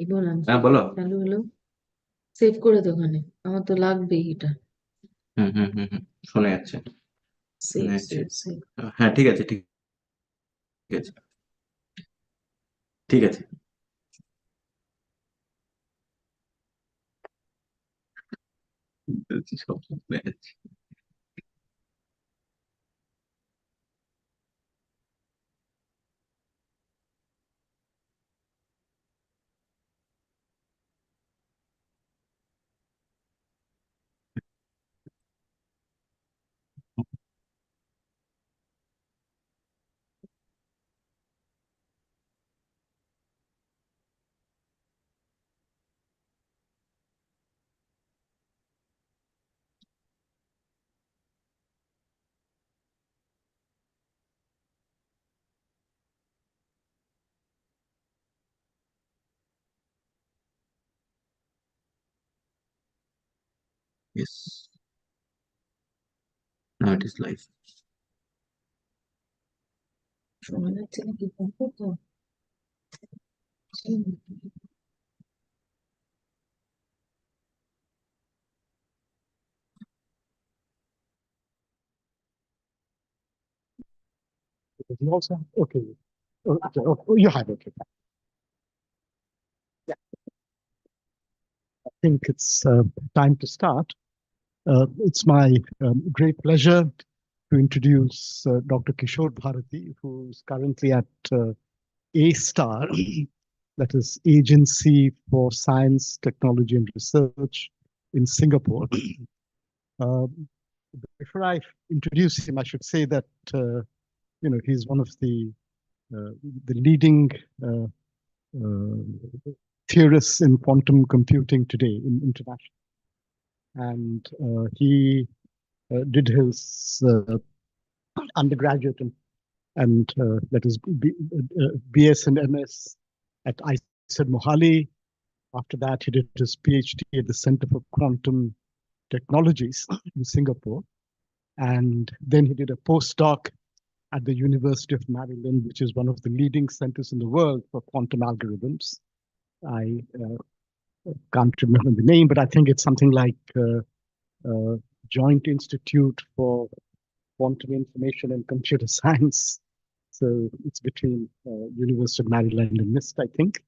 এই বললাম হ্যাঁ বলো। চালু হলো। সেভ করে দে ওখানে, আমার তো লাগবেই এটা। হুম হুম হুম হুম, শোনা যাচ্ছে, শোনা সেভ যাচ্ছে। Save save. হ্যাঁ ঠিক আছে, ঠিক আছে, ঠিক আছে। সব শোনা যাচ্ছে। Yes, now it is live. শোনা যাচ্ছে নাকি বলবো তো? হুম। Does he also have? Okay. Okay. Oh, you have it. Okay. Yeah, I think it's time to start. It's my great pleasure to introduce Dr. Kishor Bharti, who's currently at A-STAR, that is Agency for Science, Technology and Research in Singapore. Um, Before I introduce him, I should say that he's one of uh, the leading uh, theorists in quantum computing today in international. And he did his undergraduate and that is BS and MS at ISED Mohali. After that, he did his PhD at the Center for Quantum Technologies in Singapore. And then he did a postdoc at the University of Maryland, which is one of the leading centers in the world for quantum algorithms. I can't remember the name, but I think it's something like Joint Institute for Quantum Information and Computer Science. So it's between University of Maryland and NIST, I think.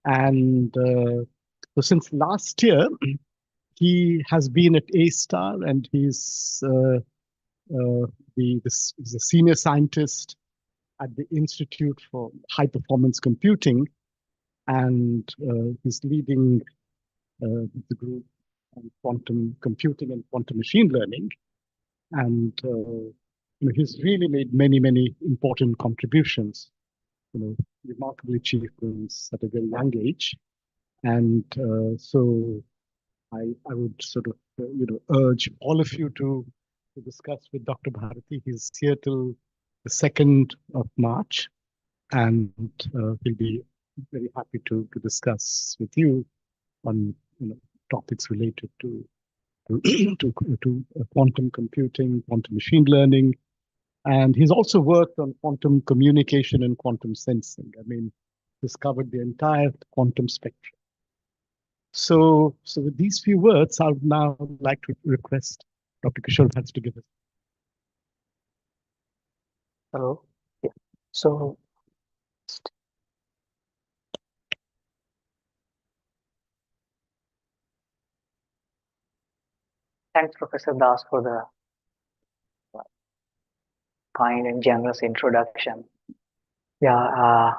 And so since last year, he has been at A-STAR and he's the senior scientist at the Institute for High Performance Computing, and he's leading the group on quantum computing and quantum machine learning. And he's really made many important contributions. Remarkable achievements at a very young age. And so I would sort of urge all of you to discuss with Dr. Bharati. He's here till the 2nd of March, and he'll be very happy to discuss with you on topics related to quantum computing, quantum machine learning, and he's also worked on quantum communication and quantum sensing. I mean, he's covered the entire quantum spectrum. So with these few words, I would now like to request Dr. Kishor Bharti to give us. Hello. Yeah. So thanks, Professor Das, for the kind and generous introduction. Yeah.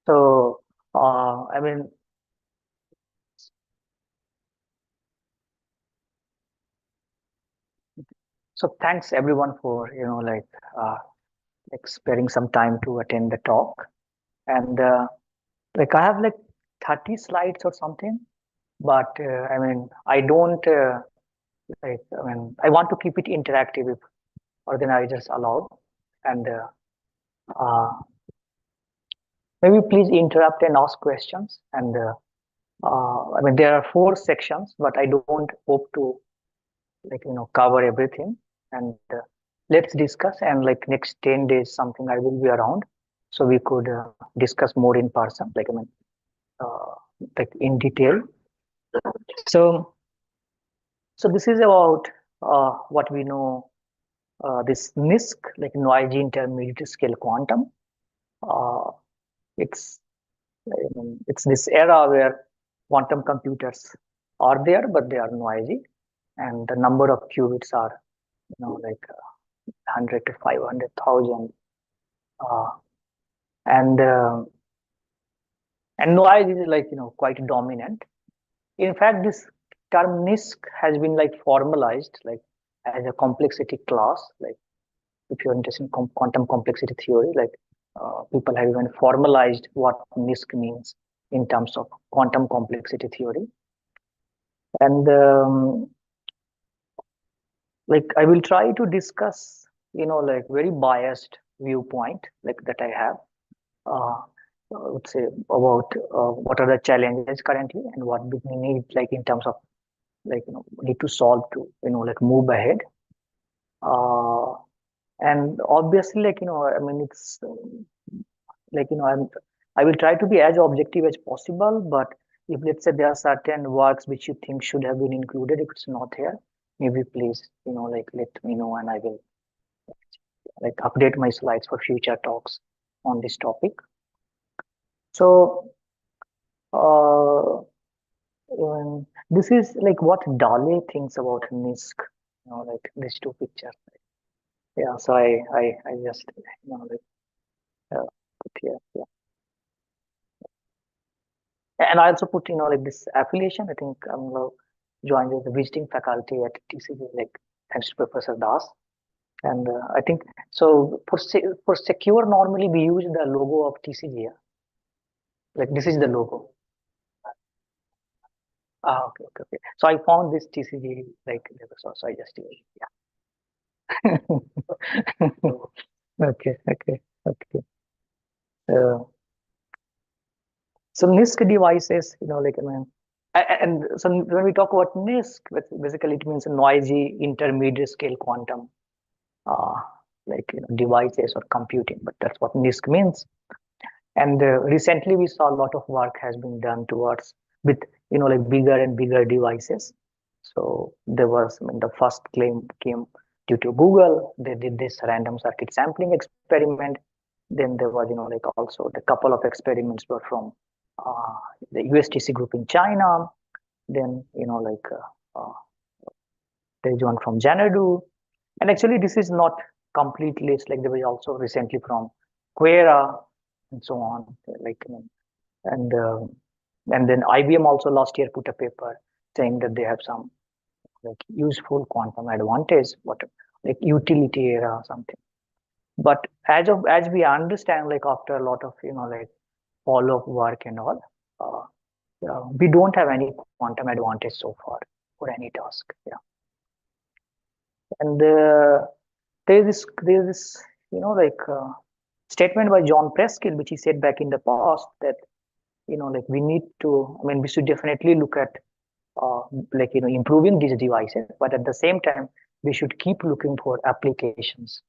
So I mean, so thanks everyone for sparing some time to attend the talk. And I have like 30 slides or something, but I mean, I don't I want to keep it interactive if organizers allow. And maybe please interrupt and ask questions. And I mean, there are 4 sections, but I don't hope to cover everything. And let's discuss, and like next 10 days something I will be around, so we could discuss more in person, like I mean, uh, like in detail. So so this is about what we know, this NISQ, like noisy intermediate scale quantum. Uh, it's it's this era where quantum computers are there, but they are noisy, and the number of qubits are, like 100 to 500,000, uh, and uh, and noise is like quite dominant. In fact, this term NISQ has been like formalized like as a complexity class. Like if you're interested in quantum complexity theory, like people have even formalized what NISQ means in terms of quantum complexity theory. And like I will try to discuss, like very biased viewpoint like that I have. I would say about what are the challenges currently and what do we need like in terms of like need to solve to like move ahead. Uh, and obviously like I mean it's like I will try to be as objective as possible, but if let's say there are certain works which you think should have been included, if it's not here, maybe please like let me know, and I will like update my slides for future talks on this topic. So uh, this is like what Dale thinks about NISQ, like these two pictures. Yeah, so I just like put here. Yeah. And I also put, like this affiliation. I think I'm joined as the visiting faculty at TCG, like thanks to Professor Das. And I think so for secure, normally we use the logo of TCG. Yeah? Like this is the logo. Ah, okay. So I found this TCG like so I just use it. Yeah. Okay. Uh, so NISQ devices, like I mean, and so when we talk about NISQ, basically it means noisy intermediate scale quantum, uh, like devices or computing, but that's what NISQ means. And recently we saw a lot of work has been done towards with like bigger and bigger devices. So there was, I mean, the first claim came due to Google. They did this random circuit sampling experiment. Then there was like also the couple of experiments were from uh, the USTC group in China. Then like there is one from Xanadu. And actually this is not complete list. Like there was also recently from Quera and so on. Like and uh, and then IBM also last year put a paper saying that they have some like useful quantum advantage, what like utility era or something. But as we understand, like after a lot of like follow-up work and all, we don't have any quantum advantage so far for any task. Yeah, and there's this like statement by John Preskill, which he said back in the past that like we need to. I mean, we should definitely look at like improving these devices, but at the same time we should keep looking for applications.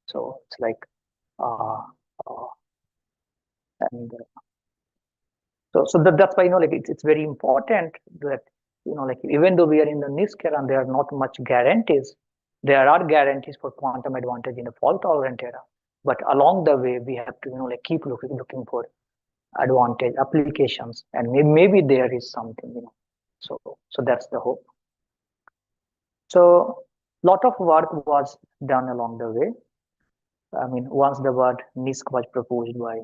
So it's like uh, uh, and so that's why like it's very important that like even though we are in the NISQ era and there are not much guarantees, there are guarantees for quantum advantage in the fault tolerant era, but along the way we have to like keep looking for advantage applications, and maybe there is something so that's the hope. So lot of work was done along the way. I mean, once the word NISQ was proposed by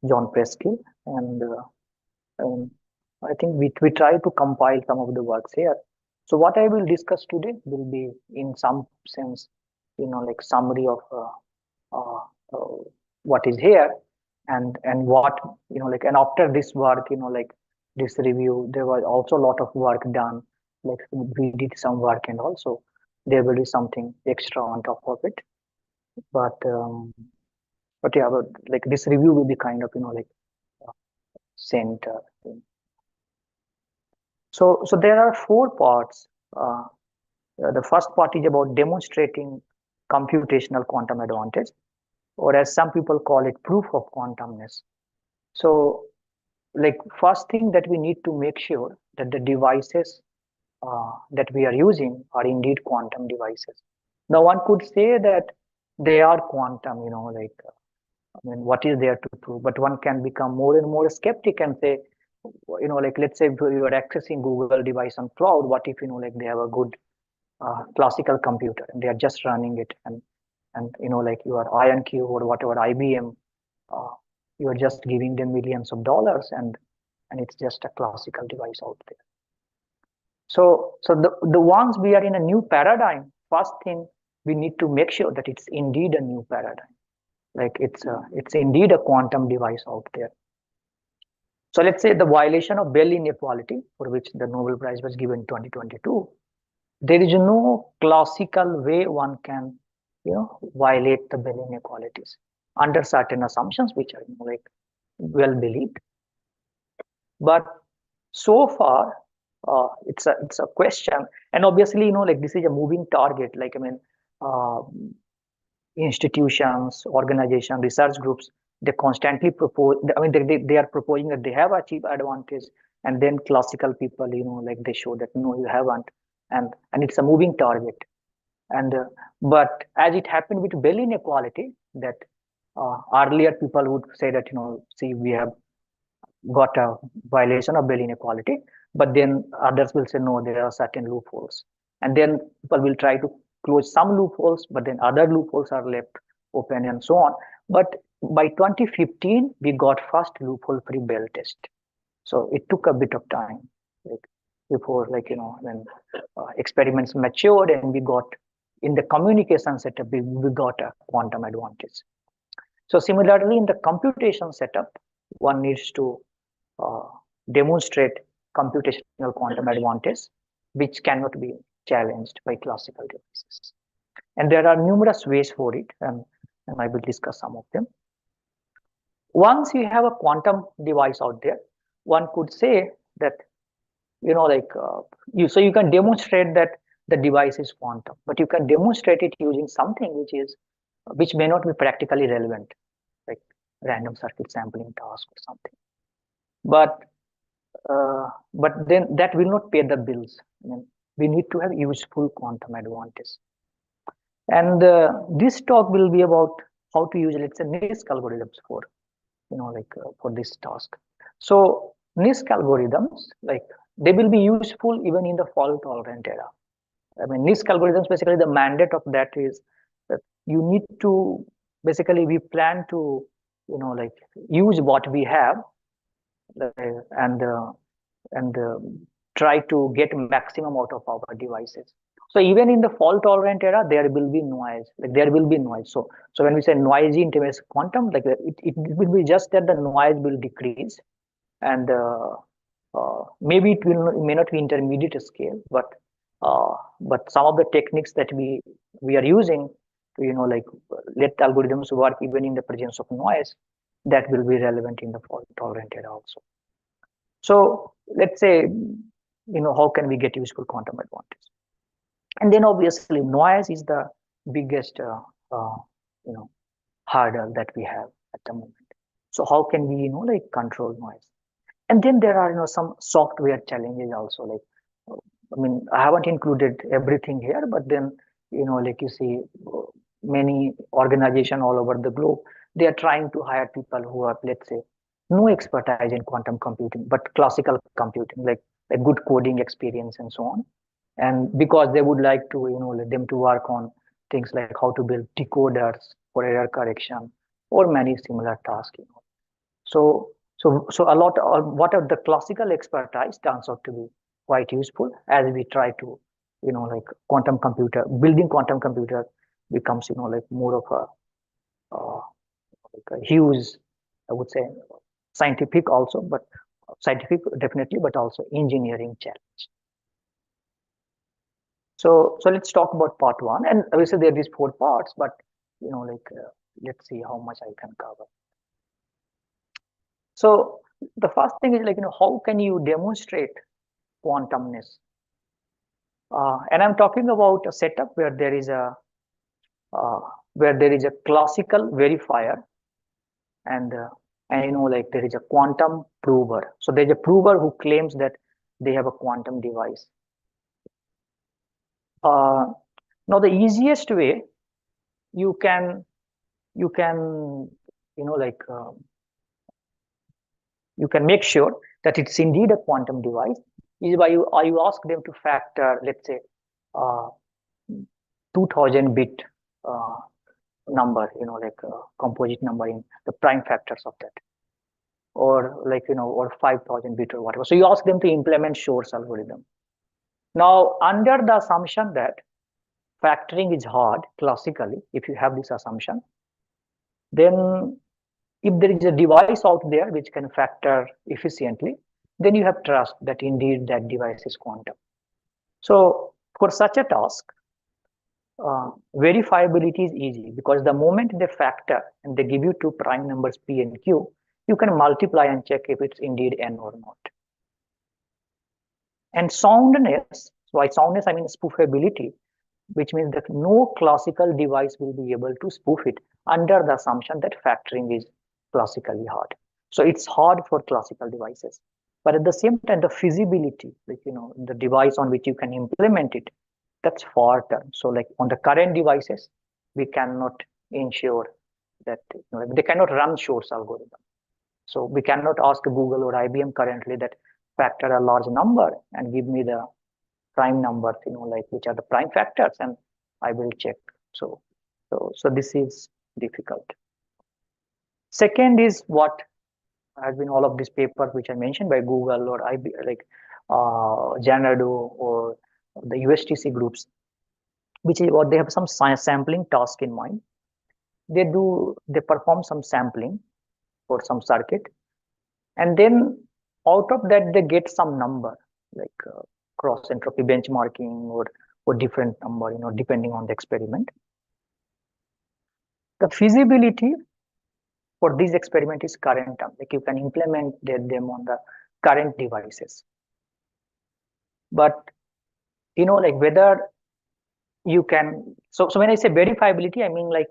John Preskill, and I think we try to compile some of the works here. So what I will discuss today will be in some sense, like summary of uh, uh, what is here, and what like, and after this work, like this review, there was also a lot of work done. Like we did some work, and also there will be something extra on top of it. But yeah, but like this review will be kind of like center. So there are four parts. The first part is about demonstrating computational quantum advantage, or as some people call it, proof of quantumness. So, like, first thing that we need to make sure that the devices that we are using are indeed quantum devices. Now, one could say that they are quantum, like, I mean, what is there to prove? But one can become more and more skeptic and say, like, let's say you are accessing Google device on cloud, what if, like, they have a good classical computer and they are just running it, and like your IonQ or whatever IBM, you are just giving them millions of dollars, and it's just a classical device out there. So the ones we are in a new paradigm, first thing we need to make sure that it's indeed a new paradigm, like it's indeed a quantum device out there. So let's say the violation of Bell inequality, for which the Nobel Prize was given in 2022, there is no classical way one can, violate the Bell inequalities under certain assumptions which are, like, well believed. But so far, it's a question, and obviously, like, this is a moving target. Like, I mean, institutions, organizations, research groups, they constantly propose. I mean, they are proposing that they have achieved advantage, and then classical people, like, they show that no, you haven't, and it's a moving target. And but as it happened with Bell inequality, that earlier people would say that, see, we have got a violation of Bell inequality, but then others will say no, there are certain loopholes, and then people will try to close some loopholes, but then other loopholes are left open, and so on. But by 2015, we got first loophole-free Bell test. So it took a bit of time, like, before, like, when experiments matured and we got in the communication setup, we got a quantum advantage. So similarly, in the computation setup, one needs to demonstrate computational quantum advantage, which cannot be challenged by classical devices. And there are numerous ways for it, and I will discuss some of them. Once you have a quantum device out there, one could say that, like, so you can demonstrate that the device is quantum, but you can demonstrate it using something which may not be practically relevant, like random circuit sampling task or something. But then that will not pay the bills. I mean, we need to have useful quantum advantage. And this talk will be about how to use, let's say, NISQ algorithms for, for this task. So NISQ algorithms, like, they will be useful even in the fault tolerant era. I mean, NISQ algorithms, basically the mandate of that is that you need to, basically, we plan to, like, use what we have, and try to get maximum out of our devices. So even in the fault tolerant era, there will be noise. Like, there will be noise. So when we say noisy intimacy quantum, like, it will be just that the noise will decrease, and maybe it may not be intermediate scale, but some of the techniques that we are using to, like, let the algorithms work even in the presence of noise, that will be relevant in the fault tolerant era also. So let's say, how can we get useful quantum advantage? And then obviously noise is the biggest, hurdle that we have at the moment. So how can we, like, control noise? And then there are, some software challenges also. Like, I mean, I haven't included everything here, but then, like, you see, many organizations all over the globe, they are trying to hire people who have, let's say, no expertise in quantum computing, but classical computing, like a good coding experience and so on. And because they would like to, let them to work on things like how to build decoders for error correction or many similar tasks. So a lot of what of the classical expertise turns out to be quite useful as we try to, like, quantum computer, building quantum computer becomes, like, more of like a huge, I would say, scientific also, but scientific definitely, but also engineering challenge. So let's talk about part one, and obviously there are these 4 parts, but, like, let's see how much I can cover. So the first thing is, like, how can you demonstrate quantumness? And I'm talking about a setup where there is a where there is a classical verifier and like there is a quantum prover. So there's a prover who claims that they have a quantum device. Now the easiest way you can like you can make sure that it's indeed a quantum device is by you ask them to factor, let's say, 2000 bit number, like a composite number in the prime factors of that, or like or 5000 bit or whatever. So you ask them to implement Shor's algorithm. Now, under the assumption that factoring is hard classically, if you have this assumption, then if there is a device out there which can factor efficiently, then you have trust that indeed that device is quantum. So for such a task, verifiability is easy, because the moment they factor and they give you two prime numbers P and Q, you can multiply and check if it's indeed N or not. And soundness, by soundness I mean spoofability, which means that no classical device will be able to spoof it under the assumption that factoring is classically hard. So it's hard for classical devices. But at the same time, the feasibility, like, the device on which you can implement it, that's far term. So like on the current devices, we cannot ensure that they cannot run Shor's algorithm. So we cannot ask Google or IBM currently that factor a large number and give me the prime numbers, like which are the prime factors, and I will check. So this is difficult. Second is what has been all of these papers which I mentioned by Google or IBM, like Xanadu or the USTC groups, which is what they have some sampling task in mind. They perform some sampling for some circuit, and then out of that they get some number like cross entropy benchmarking or different number, depending on the experiment. The feasibility for this experiment is current term, like you can implement them on the current devices. But like whether you can, so when I say verifiability, I mean like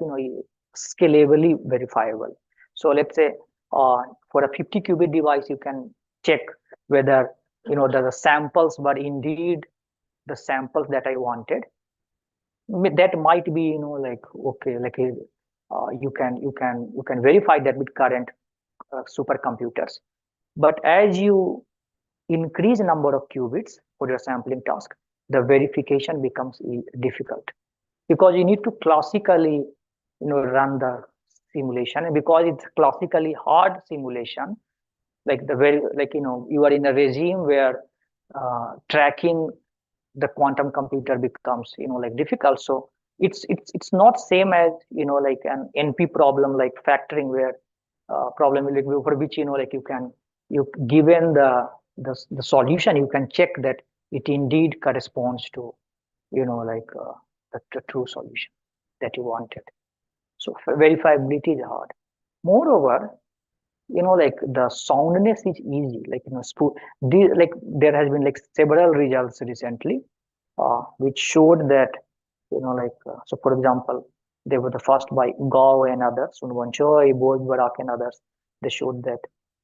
scalably verifiable. So let's say for a 50 qubit device, you can check whether the samples were indeed the samples that I wanted. That might be like okay, like you can verify that with current supercomputers. But as you increase number of qubits for your sampling task, the verification becomes difficult, because you need to classically run the simulation, and because it's classically hard simulation, like you are in a regime where tracking the quantum computer becomes like difficult. So it's not same as like an NP problem like factoring, where problem like for which like you given the solution, you can check that it indeed corresponds to like the true solution that you wanted. So verifiability is hard. Moreover, like the soundness is easy, like like there has been like several results recently which showed that like so for example, they were the first by Gao and others, Sunwon Choi, Boyd, Barak and others. They showed that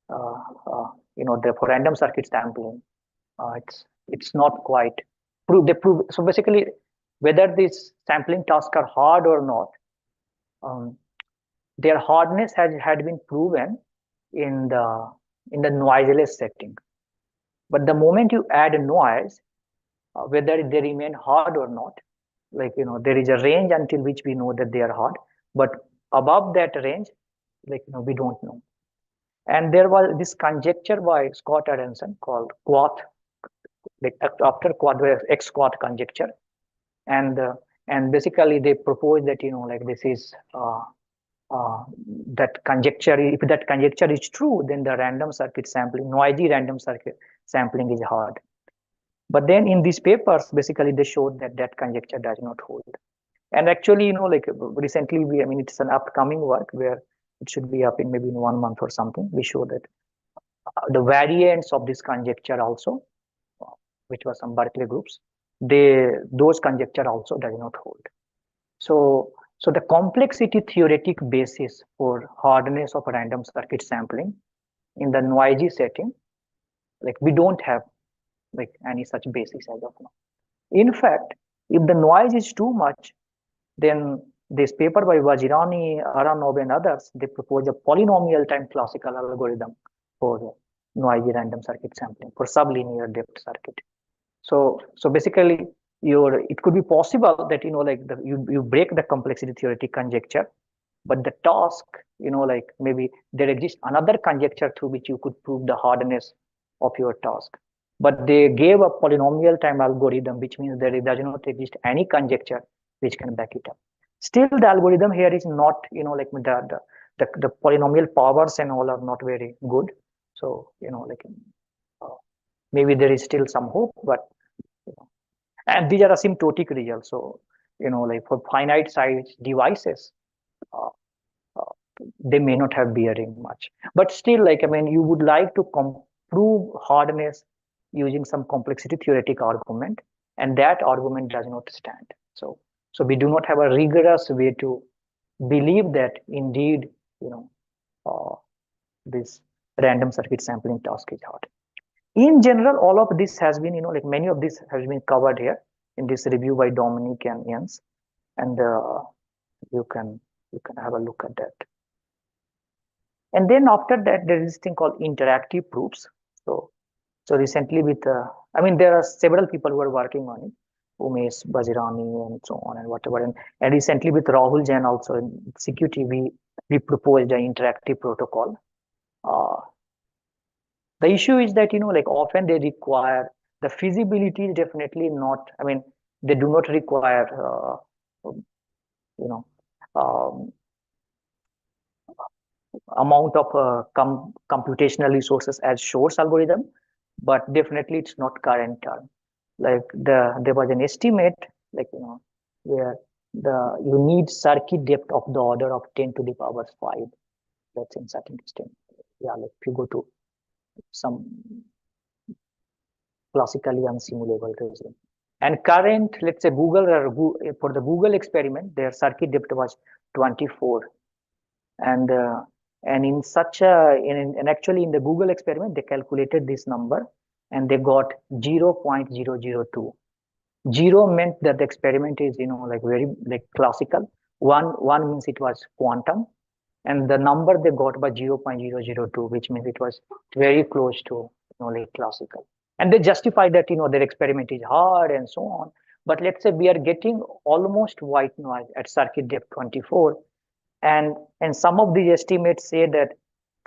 for random circuit sampling, it's not quite prove. They prove, so basically whether these sampling tasks are hard or not, their hardness had been proven in the noiseless setting. But the moment you add noise, whether they remain hard or not, like there is a range until which we know that they are hard, but above that range, like we don't know. And there was this conjecture by Scott Aronson called Quath, like after Quath, X Quath conjecture, and basically they proposed that like this is that conjecture. If that conjecture is true, then the random circuit sampling, noisy random circuit sampling is hard. But then in these papers, basically they showed that that conjecture does not hold. And actually, like recently, it's an upcoming work where it should be up in maybe in 1 month or something. We show that the variants of this conjecture also, which was some Berkeley groups, those conjecture also does not hold. So So the complexity theoretic basis for hardness of random circuit sampling in the noisy setting, like we don't have like any such basis as of now. In fact, if the noise is too much, then this paper by Vajirani, Aranov and others, they propose a polynomial time classical algorithm for noisy random circuit sampling for sublinear depth circuit. So basically it could be possible that like you break the complexity theoretic conjecture, but the task, like maybe there exists another conjecture through which you could prove the hardness of your task. But they gave a polynomial time algorithm, which means there does not exist any conjecture which can back it up. Still, the algorithm here is not, like the polynomial powers and all are not very good. So, like maybe there is still some hope, but and these are asymptotic results. So, like for finite size devices, uh, uh, they may not have bearing much. But still, like, I mean, you would like to prove hardness using some complexity theoretic argument, and that argument does not stand. So we do not have a rigorous way to believe that indeed, this random circuit sampling task is hard. In general, all of this has been, like many of this has been covered here in this review by Dominic and Jens, and you can have a look at that. And then after that, there is this thing called interactive proofs. So recently with, I mean, there are several people who are working on it, Umesh Bajirani and so on and whatever. And recently with Rahul Jain also in CQT, we proposed an interactive protocol. The issue is that, like often they require, the feasibility is definitely not, I mean, they do not require, amount of computational resources as Shor's algorithm, but definitely it's not current term. Like there was an estimate, like where you need circuit depth of the order of 10 to the power 5. That's in certain extent. Yeah, like if you go to some classically unsimulable regime. And current, let's say Google for the Google experiment, their circuit depth was 24. And in such a, and actually in the Google experiment, they calculated this number and they got 0.002. 0 meant that the experiment is, like very like classical. One means it was quantum. And the number they got by 0.002, which means it was very close to, like classical. And they justify that, their experiment is hard and so on. But let's say we are getting almost white noise at circuit depth 24. And some of the estimates say that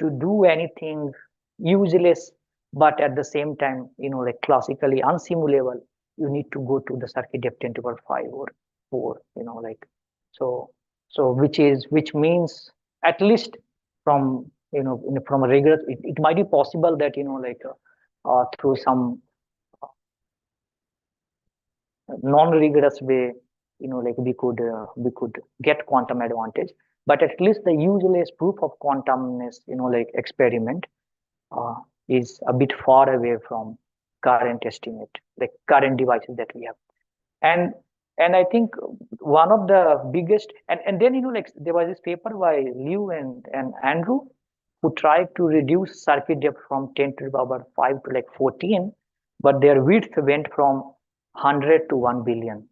to do anything useless, but at the same time, like classically unsimulable, you need to go to the circuit depth 10 to the power 5 or 4, like so which means at least from from a rigorous, it might be possible that like through some non-rigorous way, like we could get quantum advantage, but at least the useless proof of quantumness, like experiment is a bit far away from current estimate, like current devices that we have. And I think one of the biggest, and then like there was this paper by Liu and Andrew who tried to reduce circuit depth from 10 to the power 5 to like 14, but their width went from 100 to 1 billion.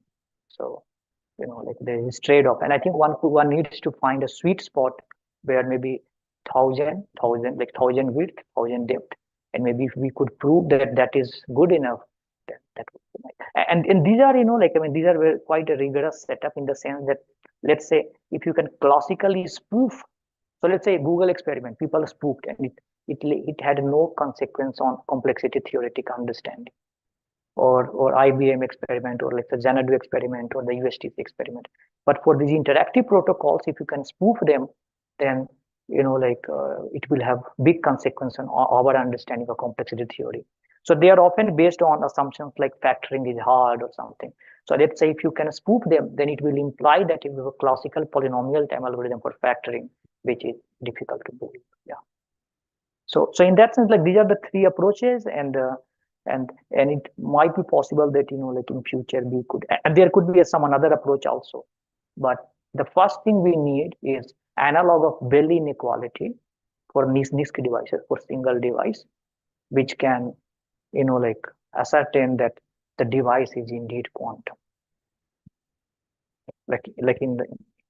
So like there is trade-off, and I think one needs to find a sweet spot where maybe 1,000 like 1,000 width, 1,000 depth, and maybe if we could prove that that is good enough, that would be nice. And these are like I mean these are quite a rigorous setup in the sense that, let's say if you can classically spoof, so let's say Google experiment, people spoofed and it had no consequence on complexity theoretic understanding, or IBM experiment, or like the Xanadu experiment or the USTC experiment. But for these interactive protocols, if you can spoof them, then like it will have big consequence on our understanding of complexity theory. So they are often based on assumptions like factoring is hard or something. So let's say if you can spoof them, then it will imply that you have a classical polynomial time algorithm for factoring, which is difficult to believe. Yeah. So in that sense, like these are the three approaches, and it might be possible that like in future we could, and there could be some another approach also, but the first thing we need is analog of Bell inequality for NISQ devices, for single device, which can, like ascertain that the device is indeed quantum. Like in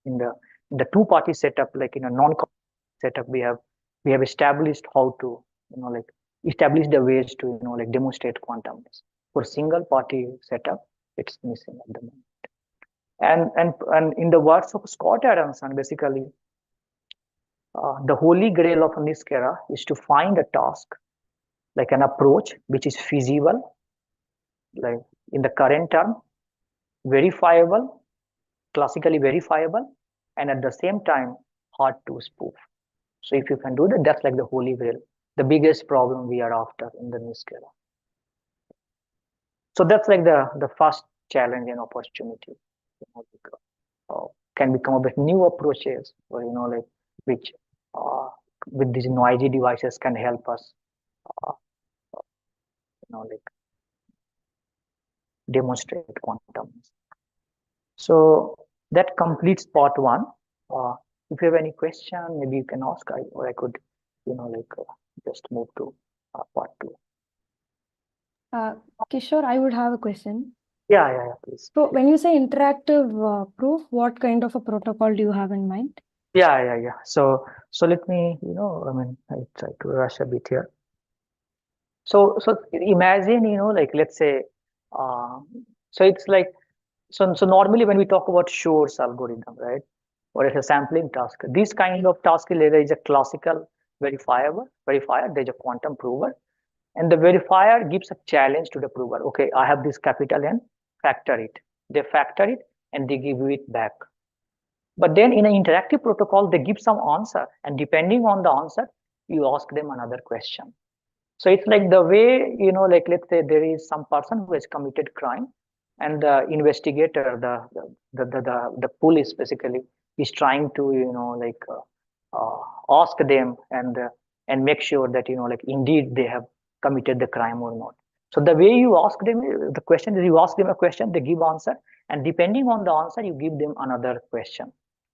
the two-party setup, like in a setup, we have established how to, like establish the ways to, like demonstrate quantumness. For single party setup, it's missing at the moment. And in the words of Scott Adamson, basically, the holy grail of NISQ era is to find a task, like an approach which is feasible, like in the current term, verifiable, classically verifiable, and at the same time hard to spoof. So if you can do that, that's like the holy grail, the biggest problem we are after in the NISQ era. So that's like the first challenge and opportunity. Can we come up with new approaches, or like which with these noisy devices can help us, like demonstrate quantum. So that completes part one. If you have any question, maybe you can ask, or I could, just move to part two. Kishore, I would have a question. Yeah, please. So when you say interactive proof, what kind of a protocol do you have in mind? Yeah. So let me, I try to rush a bit here. So imagine, like let's say, so it's like, so normally when we talk about Shor's algorithm, right, or it's a sampling task, this kind of task there is a classical verifier, there's a quantum prover, and the verifier gives a challenge to the prover. Okay, I have this capital N, factor it. They factor it and they give you it back. But then in an interactive protocol, they give some answer, and depending on the answer, you ask them another question. So it's like the way, like let's say there is some person who has committed crime, and the investigator, the police basically is trying to, ask them and make sure that, like indeed they have committed the crime or not. So the way you ask them, the question is you ask them a question, they give answer, and depending on the answer, you give them another question,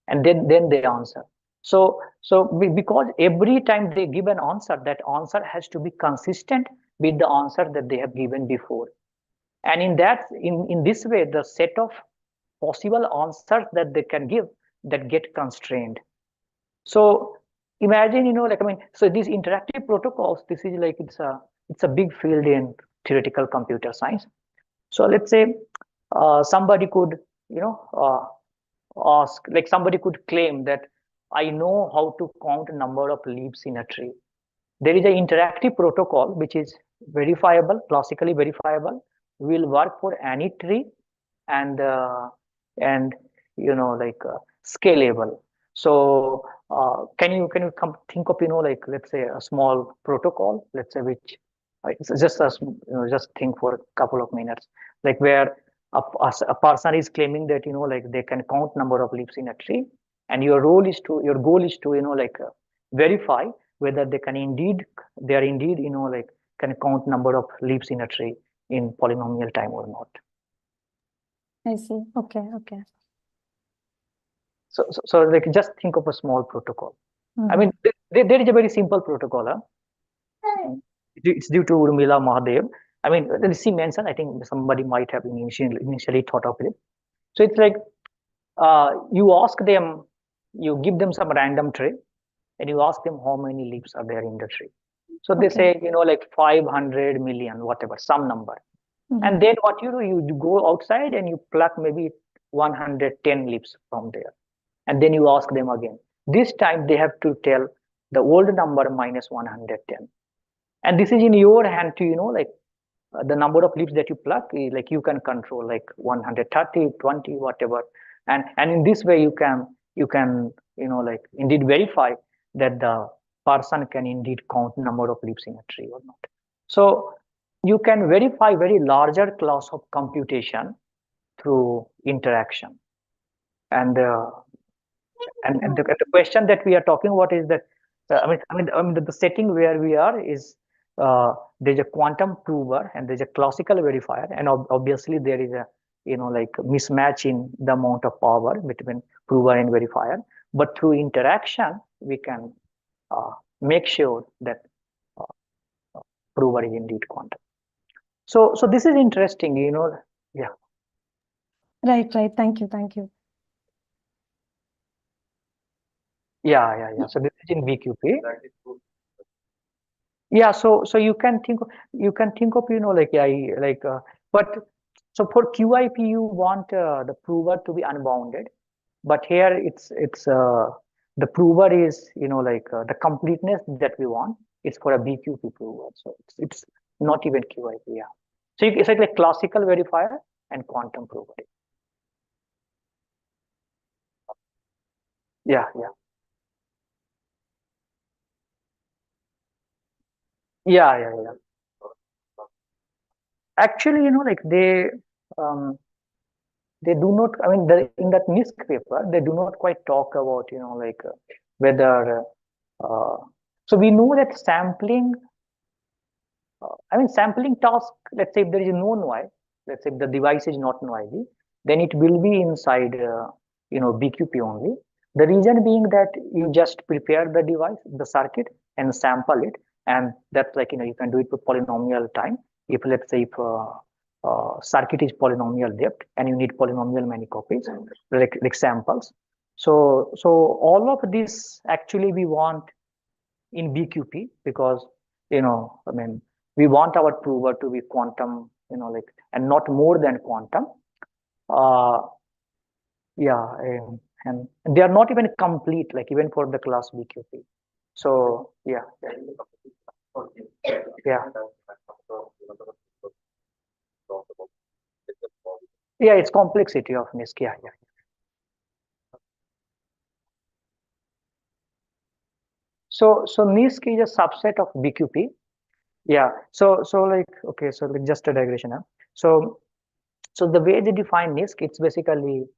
and then they answer. So because every time they give an answer, that answer has to be consistent with the answer that they have given before. And in this way, the set of possible answers that they can give that get constrained. So imagine, so these interactive protocols, this is like, it's a big field in theoretical computer science. So let's say somebody could, ask, like somebody could claim that I know how to count number of leaves in a tree. There is an interactive protocol which is verifiable, classically verifiable, will work for any tree, and scalable. So can you come think of, like let's say a small protocol, let's say which it's just think for a couple of minutes, like where a person is claiming that, like they can count number of leaves in a tree, and your goal is to, verify whether they are indeed, like can count number of leaves in a tree in polynomial time or not. I see. Okay. So like just think of a small protocol. Mm-hmm. I mean, there is a very simple protocol. It's due to Urmila Mahadev. I mean, she mentioned, I think somebody might have initially thought of it. So it's like, you ask them, you give them some random tree, and you ask them how many leaves are there in the tree. So they say, like 500 million, whatever, some number. Mm-hmm. And then what you do, you go outside and you pluck maybe 110 leaves from there. And then you ask them again. This time they have to tell the old number minus 110. And this is in your hand to, like the number of leaves that you pluck, like you can control like 130, 20, whatever. And in this way you can, like indeed verify that the person can indeed count number of leaves in a tree or not. So you can verify very larger class of computation through interaction. And the question that we are talking about is that, the setting where we are is, there's a quantum prover and there's a classical verifier, and obviously there is a, like mismatch in the amount of power between prover and verifier, but through interaction, we can make sure that prover is indeed quantum. So this is interesting, yeah. Right. Thank you. Yeah. So this is in BQP. Yeah, so you can think of, but so for QIP you want the prover to be unbounded, but here it's the prover is the completeness that we want is for a BQP prover, so it's not even QIP. Yeah, so it's like classical verifier and quantum prover. Yeah. Actually, um, they do not, I mean, in that NIST paper, they do not quite talk about, whether, so we know that sampling, sampling task, let's say if there is no noise, let's say if the device is not noisy, then it will be inside, BQP only. The reason being that you just prepare the device, the circuit, and sample it, and that's like, you can do it with polynomial time. If let's say if circuit is polynomial depth and you need polynomial many copies, like samples. So all of this actually we want in BQP because, we want our prover to be quantum, and not more than quantum. Yeah, and they are not even complete, like even for the class BQP. So yeah. Yeah, it's complexity of NISC. Yeah. So NISC is a subset of BQP. Yeah. So just a digression. So the way they define NISC, it's basically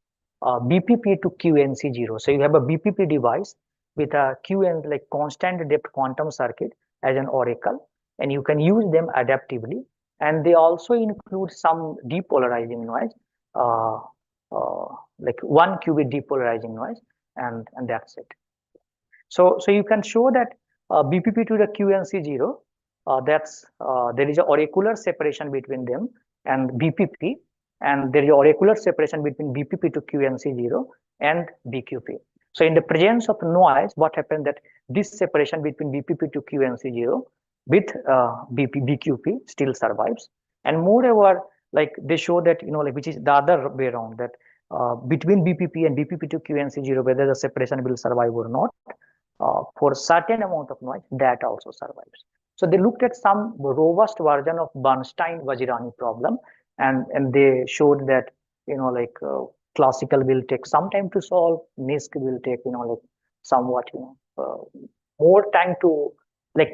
BPP to QNC0. So you have a BPP device with a QN, like constant depth quantum circuit as an oracle, and you can use them adaptively. And they also include some depolarizing noise, like 1 qubit depolarizing noise, and that's it. So you can show that BPP to the QNC0, there is an oracular separation between them and BPP, and there is oracular separation between BPP to QNC0 and BQP. So in the presence of noise, what happens that this separation between BPP to QNC0 with BQP still survives. And moreover, like they show that, which is the other way around, that between BPP and BPP to QNC0, whether the separation will survive or not, for certain amount of noise, that also survives. So they looked at some robust version of Bernstein-Vajirani problem, and they showed that, classical will take some time to solve, NISC will take, somewhat, more time to,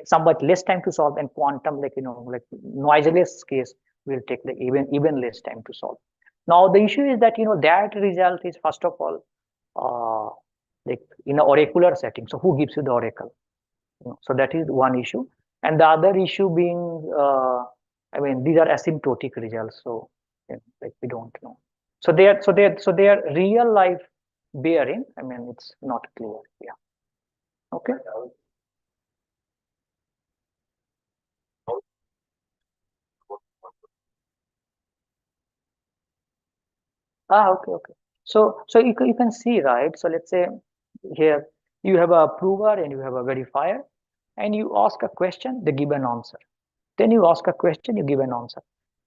somewhat less time to solve, and quantum, noiseless case will take even less time to solve. Now the issue is that, that result is first of all, like in an oracular setting. So who gives you the oracle? So that is one issue. And the other issue being, these are asymptotic results. So like we don't know. So they are real life bearing. It's not clear. Yeah. Okay. Okay. So you can see, right? So let's say here you have a prover and you have a verifier, and you ask a question, they give an answer. Then you ask a question, you give an answer.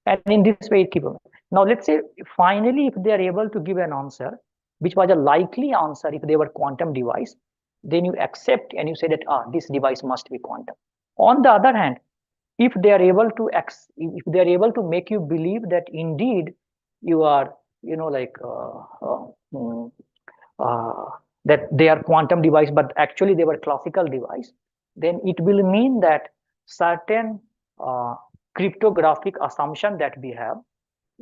And in this way, keep on. Now, let's say finally, if they are able to give an answer, which was a likely answer if they were quantum device, then you accept and you say that, this device must be quantum. On the other hand, if they are able to make you believe that indeed you are, that they are quantum device, but actually they were classical device, then it will mean that certain cryptographic assumption that we have,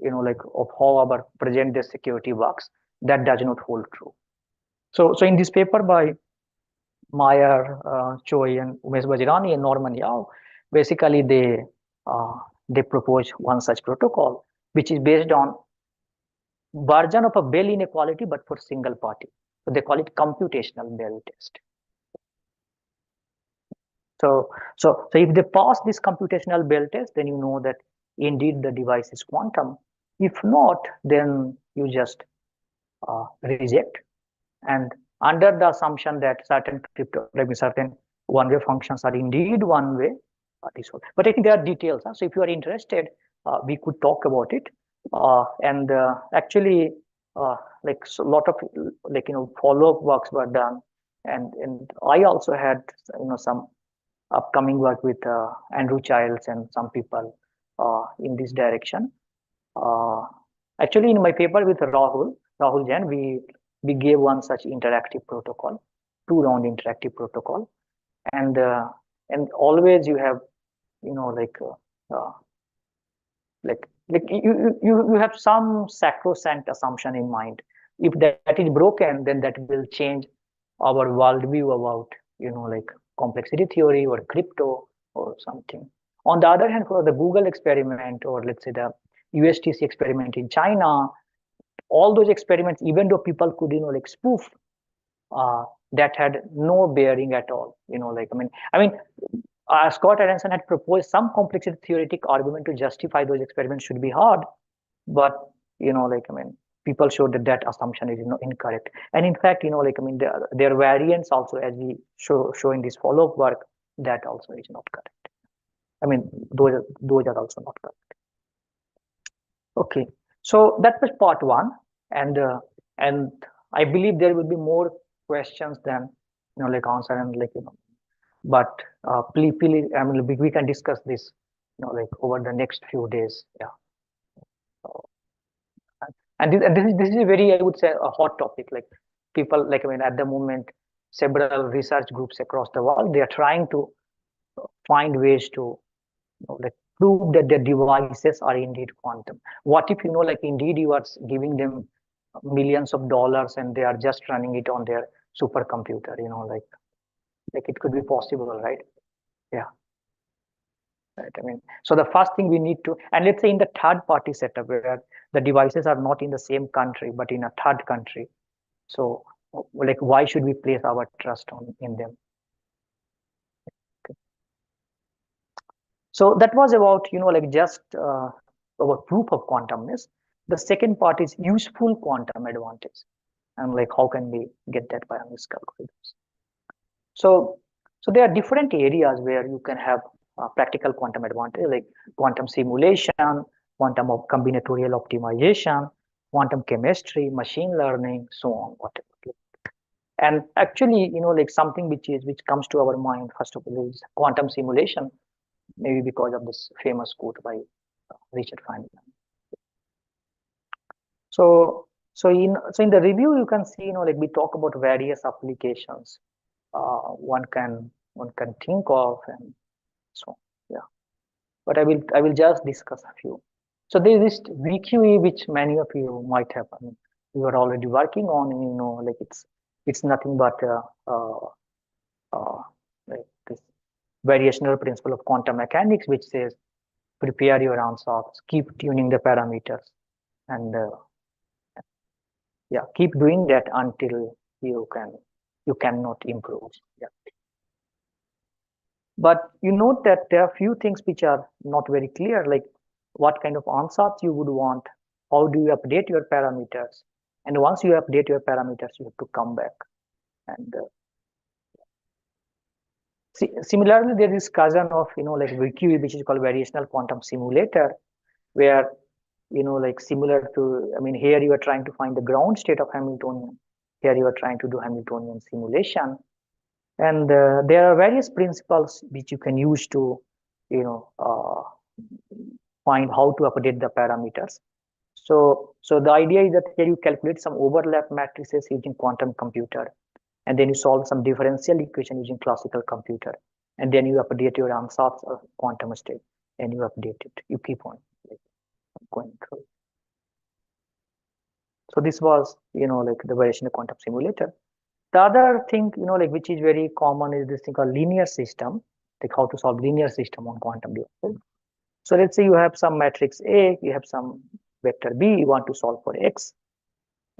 of how our present day security works, that does not hold true. So in this paper by Meyer, Choi, and Umesh Vajirani and Norman Yao, basically they propose one such protocol, which is based on version of a Bell inequality, but for single party. So they call it computational Bell test. So if they pass this computational Bell test, then you know that indeed the device is quantum. If not, then you just reject. And under the assumption that certain certain one-way functions are indeed one-way, but I think there are details. So if you are interested, we could talk about it. And actually, like a lot of follow-up works were done, and I also had some upcoming work with Andrew Childs and some people in this direction. Actually, in my paper with Rahul Jain, we gave one such interactive protocol, 2-round interactive protocol, and always you have you have some sacrosanct assumption in mind. If that is broken, then that will change our worldview about complexity theory or crypto or something. On the other hand, for the Google experiment, or let's say the USTC experiment in China, all those experiments, even though people could spoof, that had no bearing at all. Scott Aronson had proposed some complexity theoretic argument to justify those experiments should be hard, but people showed that assumption is incorrect. And in fact, there are variants also, as we show in this follow-up work, that also is not correct. Those are also not correct. Okay, so that was part one, and I believe there will be more questions than answer, and but please, we can discuss this over the next few days. Yeah. And this is a very, I would say, a hot topic. Like people, at the moment, several research groups across the world, they are trying to find ways to prove that their devices are indeed quantum. What if indeed you are giving them millions of dollars and they are just running it on their supercomputer? Like it could be possible, right? Yeah. Right. So the first thing we need to, and let's say in the third party setup where the devices are not in the same country, but in a third country. So why should we place our trust in them? Okay. So that was about, just about proof of quantumness. The second part is useful quantum advantage. And how can we get that by analytical algorithms? So there are different areas where you can have practical quantum advantage, like quantum simulation, quantum of combinatorial optimization, quantum chemistry, machine learning, so on, whatever. And actually, something which comes to our mind first of all is quantum simulation, maybe because of this famous quote by Richard Feynman. So in the review you can see, we talk about various applications one can think of, and so yeah. But I will just discuss a few. So there is this VQE which many of you might have, you are already working on, it's nothing but this variational principle of quantum mechanics, which says prepare your answers, keep tuning the parameters, and yeah, keep doing that until you cannot improve. Yeah. But you note that there are a few things which are not very clear, like what kind of answers you would want, how do you update your parameters, and once you update your parameters, you have to come back. And similarly, there is cousin of VQE, which is called variational quantum simulator, where similar to, here you are trying to find the ground state of Hamiltonian. Here you are trying to do Hamiltonian simulation. And there are various principles which you can use to, find how to update the parameters. So the idea is that here you calculate some overlap matrices using quantum computer, and then you solve some differential equation using classical computer, and then you update your answers of quantum state, and you update it. You keep on going through. So this was, the variational quantum simulator. The other thing, which is very common is this thing called linear system, like how to solve linear system on quantum devices. So let's say you have some matrix A, you have some vector B, you want to solve for X.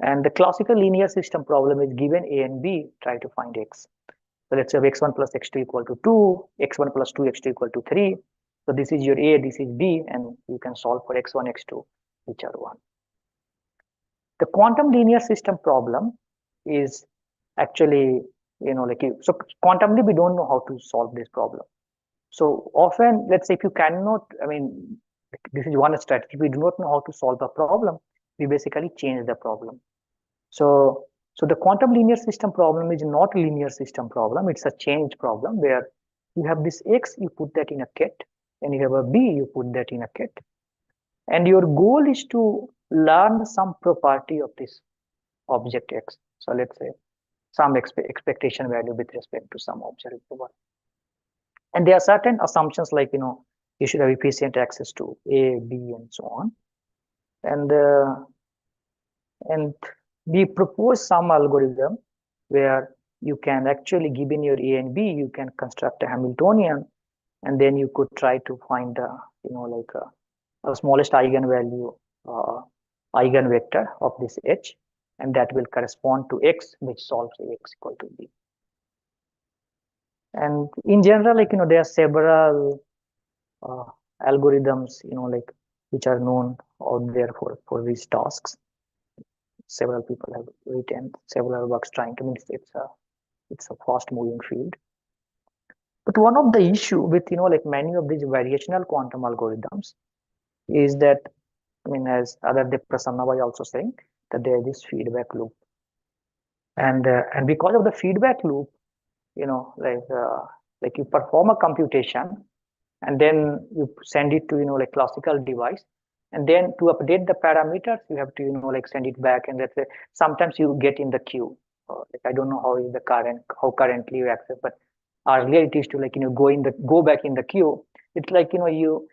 And the classical linear system problem is given A and B, try to find X. So let's have x1 plus x2 equal to 2, x1 plus 2 x2 equal to 3. So this is your A, this is B, and you can solve for x1, x2, which are 1. The quantum linear system problem is actually, so quantumly we don't know how to solve this problem. So often, let's say if you cannot, this is one strategy, we do not know how to solve a problem, we basically change the problem. So the quantum linear system problem is not a linear system problem, it's a change problem where you have this X, you put that in a kit, and you have a B, you put that in a kit. And your goal is to learn some property of this object X. So let's say some expectation value with respect to some object. And there are certain assumptions like, you should have efficient access to A, B, and so on. And we propose some algorithm where you can actually, given your A and B, you can construct a Hamiltonian, and then you could try to find a smallest eigenvalue eigenvector of this H, and that will correspond to X, which solves X equal to B. And in general, there are several algorithms, which are known out there for these tasks. Several people have written several works trying to, it's a fast moving field. But one of the issue with, many of these variational quantum algorithms is that, as Aditya Prasanna was also saying, that there is this feedback loop. And because of the feedback loop, like you perform a computation and then you send it to, classical device. And then to update the parameters, you have to, send it back. And let's say sometimes you get in the queue. I don't know how is the how currently you access, but earlier it is to go back in the queue. It's like, you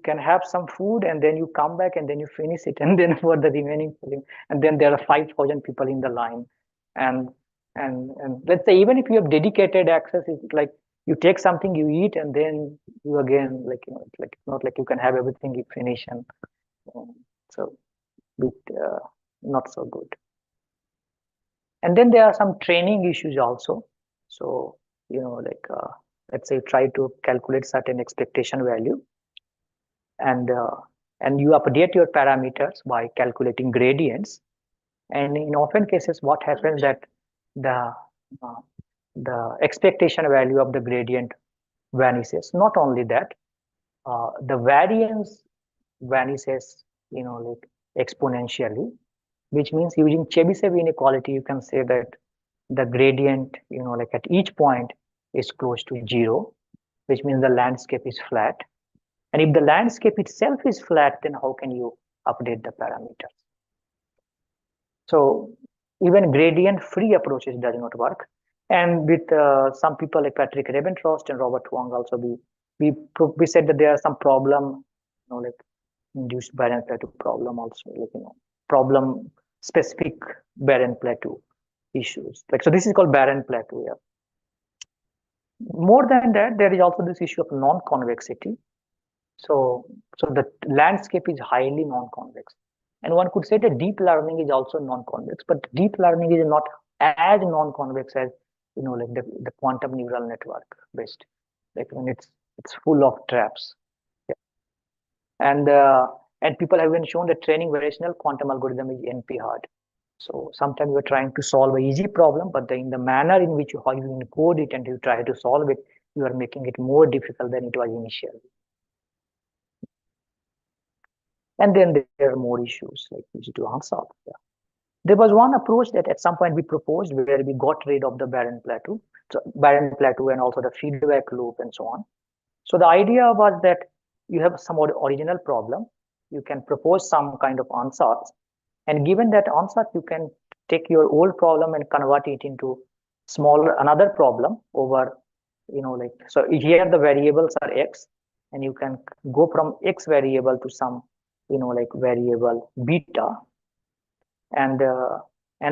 can have some food and then you come back and then you finish it. And then for the remaining thing, and then there are 5,000 people in the line. And let's say, even if you have dedicated access, it's like, you take something, you eat, and then you again, it's not like you can have everything you finish, and so not so good. And then there are some training issues also. So, let's say try to calculate certain expectation value, and you update your parameters by calculating gradients. And in often cases, what happens that the expectation value of the gradient vanishes. Not only that, the variance vanishes, exponentially, which means using Chebyshev inequality, you can say that the gradient, at each point is close to 0, which means the landscape is flat. And if the landscape itself is flat, then how can you update the parameters? So even gradient-free approaches does not work. And with some people like Patrick Rebbentrost and Robert Huang also, we said that there are some problem, induced barren plateau problem also, problem specific barren plateau issues. So this is called barren plateau. Yeah. More than that, there is also this issue of non-convexity. So the landscape is highly non-convex. And one could say that deep learning is also non-convex, but deep learning is not as non-convex as, the quantum neural network based. When it's full of traps. Yeah. And people have even shown that training variational quantum algorithm is NP hard. So sometimes you're trying to solve an easy problem, but in the manner in which how you encode it and you try to solve it, you are making it more difficult than it was initially. And then there are more issues like easy to answer. Yeah. There was one approach that at some point we proposed where we got rid of the barren plateau, and also the feedback loop and so on. So the idea was that you have some original problem, you can propose some kind of answers, and given that answer, you can take your old problem and convert it into another problem over, so here the variables are X, and you can go from X variable to some, variable beta. And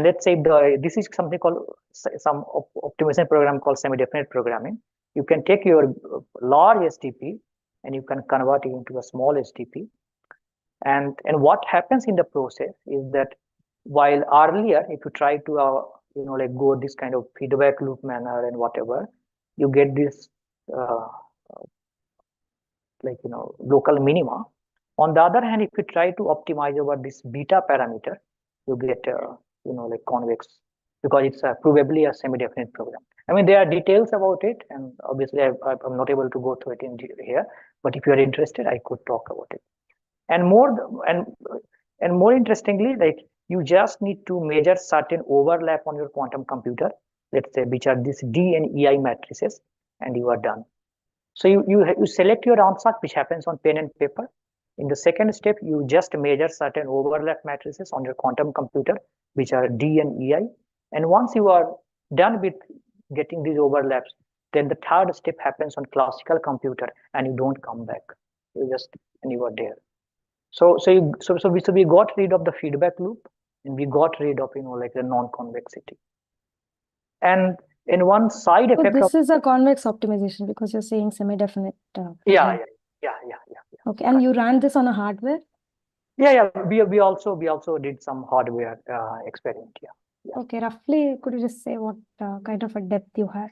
let's say this is something called some optimization program called semi-definite programming. You can take your large STP and you can convert it into a small STP. And what happens in the process is that while earlier, if you try to, like go this kind of feedback loop manner and whatever, you get this, like, local minima. On the other hand, if you try to optimize over this beta parameter, you get, like convex, because it's probably a semi-definite program. I mean, there are details about it, and obviously I'm not able to go through it in here, but if you are interested, I could talk about it. And more interestingly, like, you just need to measure certain overlap on your quantum computer, let's say, which are these D and EI matrices, and you are done. So you select your answer, which happens on pen and paper. In the second step, you just measure certain overlap matrices on your quantum computer, which are D and EI. And once you are done with getting these overlaps, then the third step happens on classical computer, and you don't come back. And you are there. So we got rid of the feedback loop, and we got rid of, like, the non-convexity. And in one side So effect of, this is a convex optimization because you're saying semi-definite. yeah. Okay, and you ran this on a hardware? Yeah. We also did some hardware experiment. Yeah. Okay, roughly, could you just say what kind of a depth you had?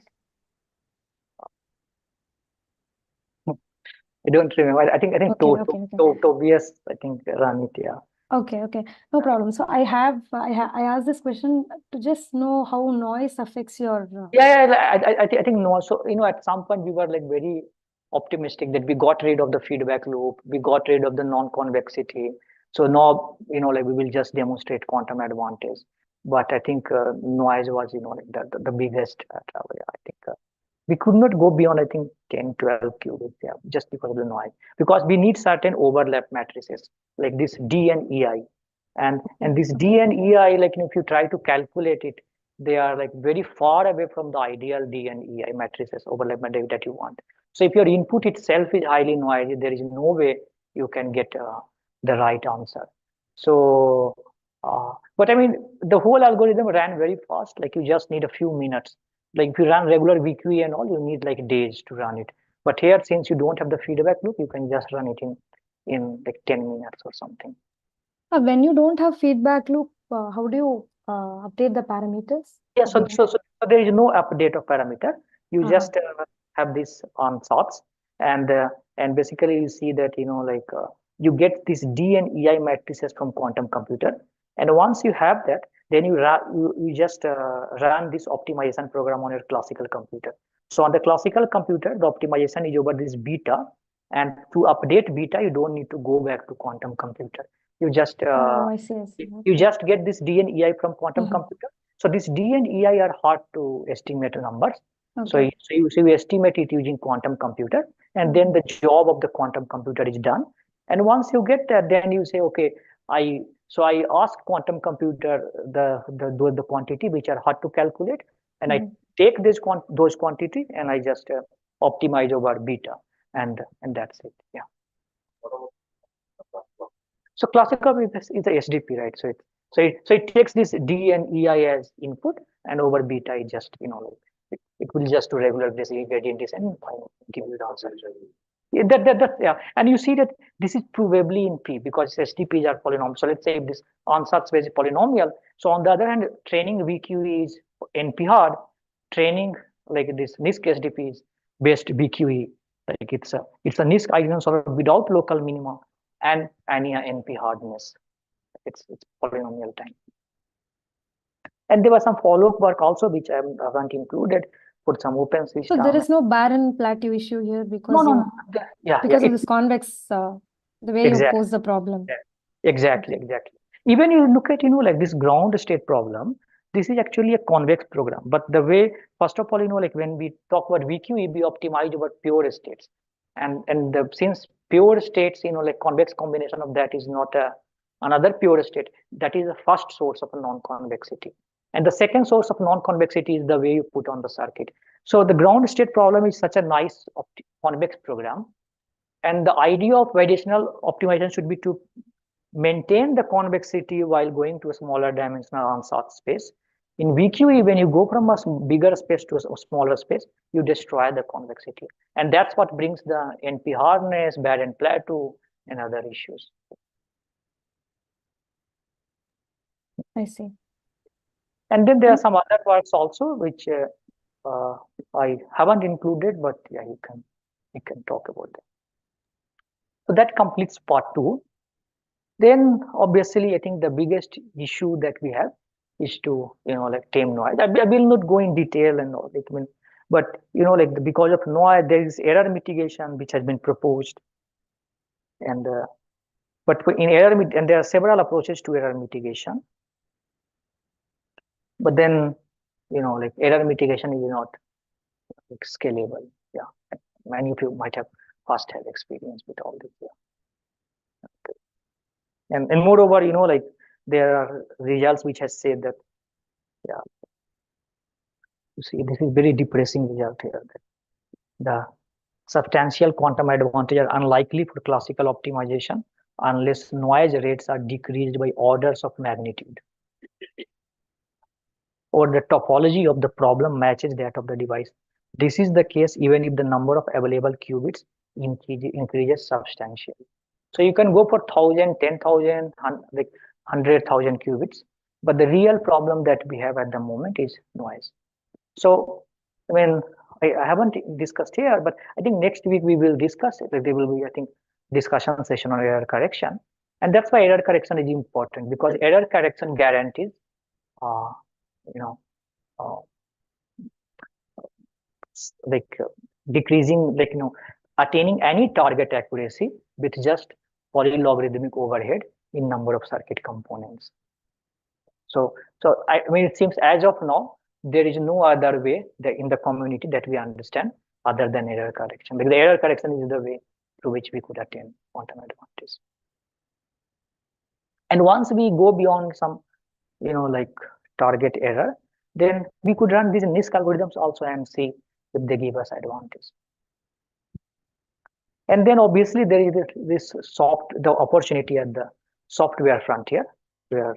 I don't remember. I think Okay. Tobias, I think, ran it. Yeah. Okay, no problem. So I asked this question to just know how noise affects your. I think no. So, at some point we were like very optimistic that we got rid of the feedback loop, we got rid of the non-convexity. So now, like, we will just demonstrate quantum advantage. But I think noise was, like the biggest trouble. I think we could not go beyond, I think, 10, 12 qubits, just because of the noise. Because we need certain overlap matrices, like this D and EI. And this D and EI, like, if you try to calculate it, they are like very far away from the ideal D and EI matrices, overlap matrix that you want. So if your input itself is highly noisy, there is no way you can get the right answer. So, but I mean, the whole algorithm ran very fast. Like, you just need a few minutes. Like, if you run regular VQE and all, you need like days to run it. But here, since you don't have the feedback loop, you can just run it in like 10 minutes or something. When you don't have feedback loop, how do you update the parameters? Yeah, so there is no update of parameter. You just have this on sorts, and basically you see that, like, you get this D and EI matrices from quantum computer, and once you have that, then you just run this optimization program on your classical computer. So on the classical computer, the optimization is over this beta, and to update beta, you don't need to go back to quantum computer. You just I see. you just get this D and EI from quantum computer. So this D and EI are hard to estimate numbers. Okay. So you estimate it using quantum computer, and then the job of the quantum computer is done. And once you get that, then you say, okay, I ask quantum computer the quantity which are hard to calculate, and I take those quantity and I just optimize over beta, and that's it. Yeah. So classical is a SDP, right? So it takes this D and EI as input, and over beta it just, it will just do regular basic gradient descent and give you the answer. Yeah, and you see that this is probably in P because SDPs are polynomial. So let's say if this answer space is polynomial. So on the other hand, training VQE is NP hard. Training like this NISC SDP is based VQE. Like it's a NISC eigensolver without local minima and any NP hardness. It's polynomial time. And there was some follow-up work also which I haven't included for some open system. So there is no barren plateau issue here because because of this convex, the way you pose the problem. Exactly. Even you look at, like this ground state problem, this is actually a convex program. But the way, first of all, like when we talk about VQE, we optimize about pure states. And since pure states, like convex combination of that is not another pure state, that is the first source of a non-convexity. And the second source of non-convexity is the way you put on the circuit. So the ground state problem is such a nice convex program. And the idea of variational optimization should be to maintain the convexity while going to a smaller dimensional unsought space. In VQE, when you go from a bigger space to a smaller space, you destroy the convexity. And that's what brings the NP hardness, barren plateau, and other issues. I see. And then there are some other works also which I haven't included, but yeah, you can talk about that. So that completes part 2. Then obviously, I think the biggest issue that we have is to like tame noise. I will not go in detail and all. Like, I mean, but like because of noise, there is error mitigation which has been proposed, and but in error and there are several approaches to error mitigation. But then like error mitigation is not like scalable. Yeah, many of you might have first-hand experience with all this. Yeah. And moreover, like there are results which has said that, yeah, you see, this is very depressing result here. The substantial quantum advantage are unlikely for classical optimization unless noise rates are decreased by orders of magnitude, or the topology of the problem matches that of the device. This is the case even if the number of available qubits increases substantially. So you can go for 1,000, 10,000, like 100,000 qubits, but the real problem that we have at the moment is noise. So, I mean, I haven't discussed here, but I think next week we will discuss it. Like there will be, I think, discussion session on error correction, and that's why error correction is important, because error correction guarantees, like decreasing, like attaining any target accuracy with just polylogarithmic overhead in number of circuit components. So I mean, it seems as of now there is no other way that in the community that we understand other than error correction. Because the error correction is the way through which we could attain quantum advantage. And once we go beyond some, like target error, then we could run these NISQ algorithms also and see if they give us advantage. And then obviously there is the opportunity at the software frontier, where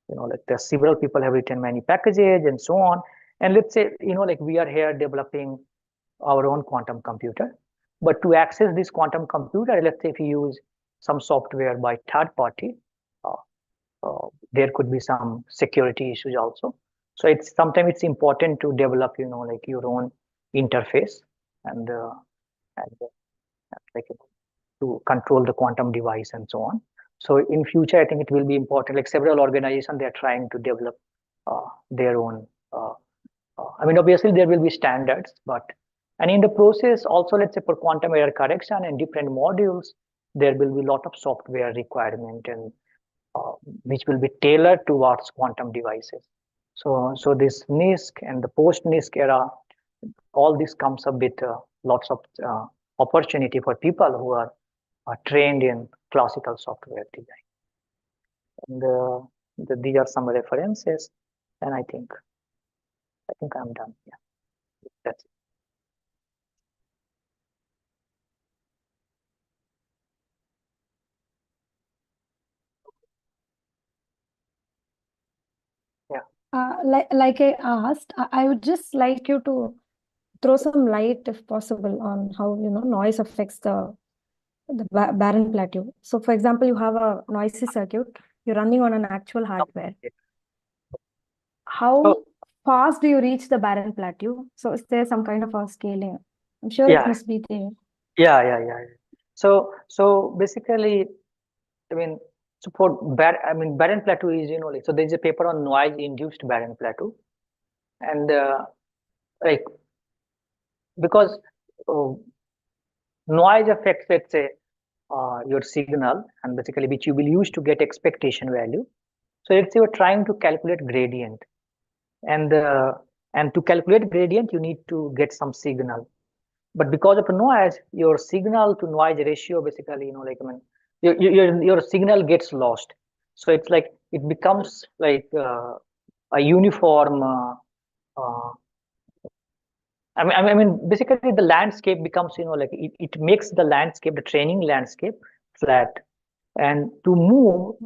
like the several people have written many packages and so on. And let's say like we are here developing our own quantum computer, but to access this quantum computer, let's say if you use some software by third party, there could be some security issues also. So sometimes it's important to develop like your own interface and like to control the quantum device and so on. So in future, I think it will be important. Like several organizations, they are trying to develop their own. I mean, obviously there will be standards, and in the process also, let's say for quantum error correction and different modules, there will be a lot of software requirement and which will be tailored towards quantum devices. So this NISQ and the post NISQ era, all this comes up with lots of opportunity for people who are trained in classical software design. And these are some references, and I think I'm done. Yeah, that's it. Like I asked, I would just like you to throw some light, if possible, on how noise affects the barren plateau. So, for example, you have a noisy circuit, you're running on an actual hardware. How fast do you reach the barren plateau? So, is there some kind of a scaling? I'm sure it must be there. Yeah. So basically, I mean, so for barren plateau is like, so there's a paper on noise induced barren plateau, and like because noise affects, let's say, your signal, and basically which you will use to get expectation value. So let's say you're trying to calculate gradient, and to calculate gradient you need to get some signal, but because of noise, your signal to noise ratio basically like I mean your signal gets lost. So it's like it becomes like a uniform I mean basically the landscape becomes like it makes the landscape, the training landscape, flat, and to move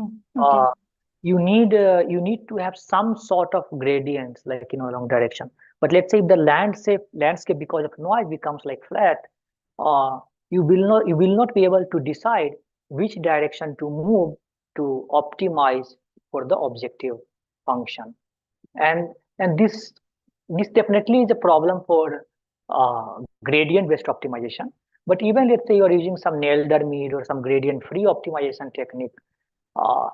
you need to have some sort of gradients, like along direction. But let's say if the landscape because of noise becomes like flat, you will not be able to decide which direction to move to optimize for the objective function. And this definitely is a problem for gradient based optimization. But even let's say you are using some Nelder-Mead or some gradient free optimization technique, uh,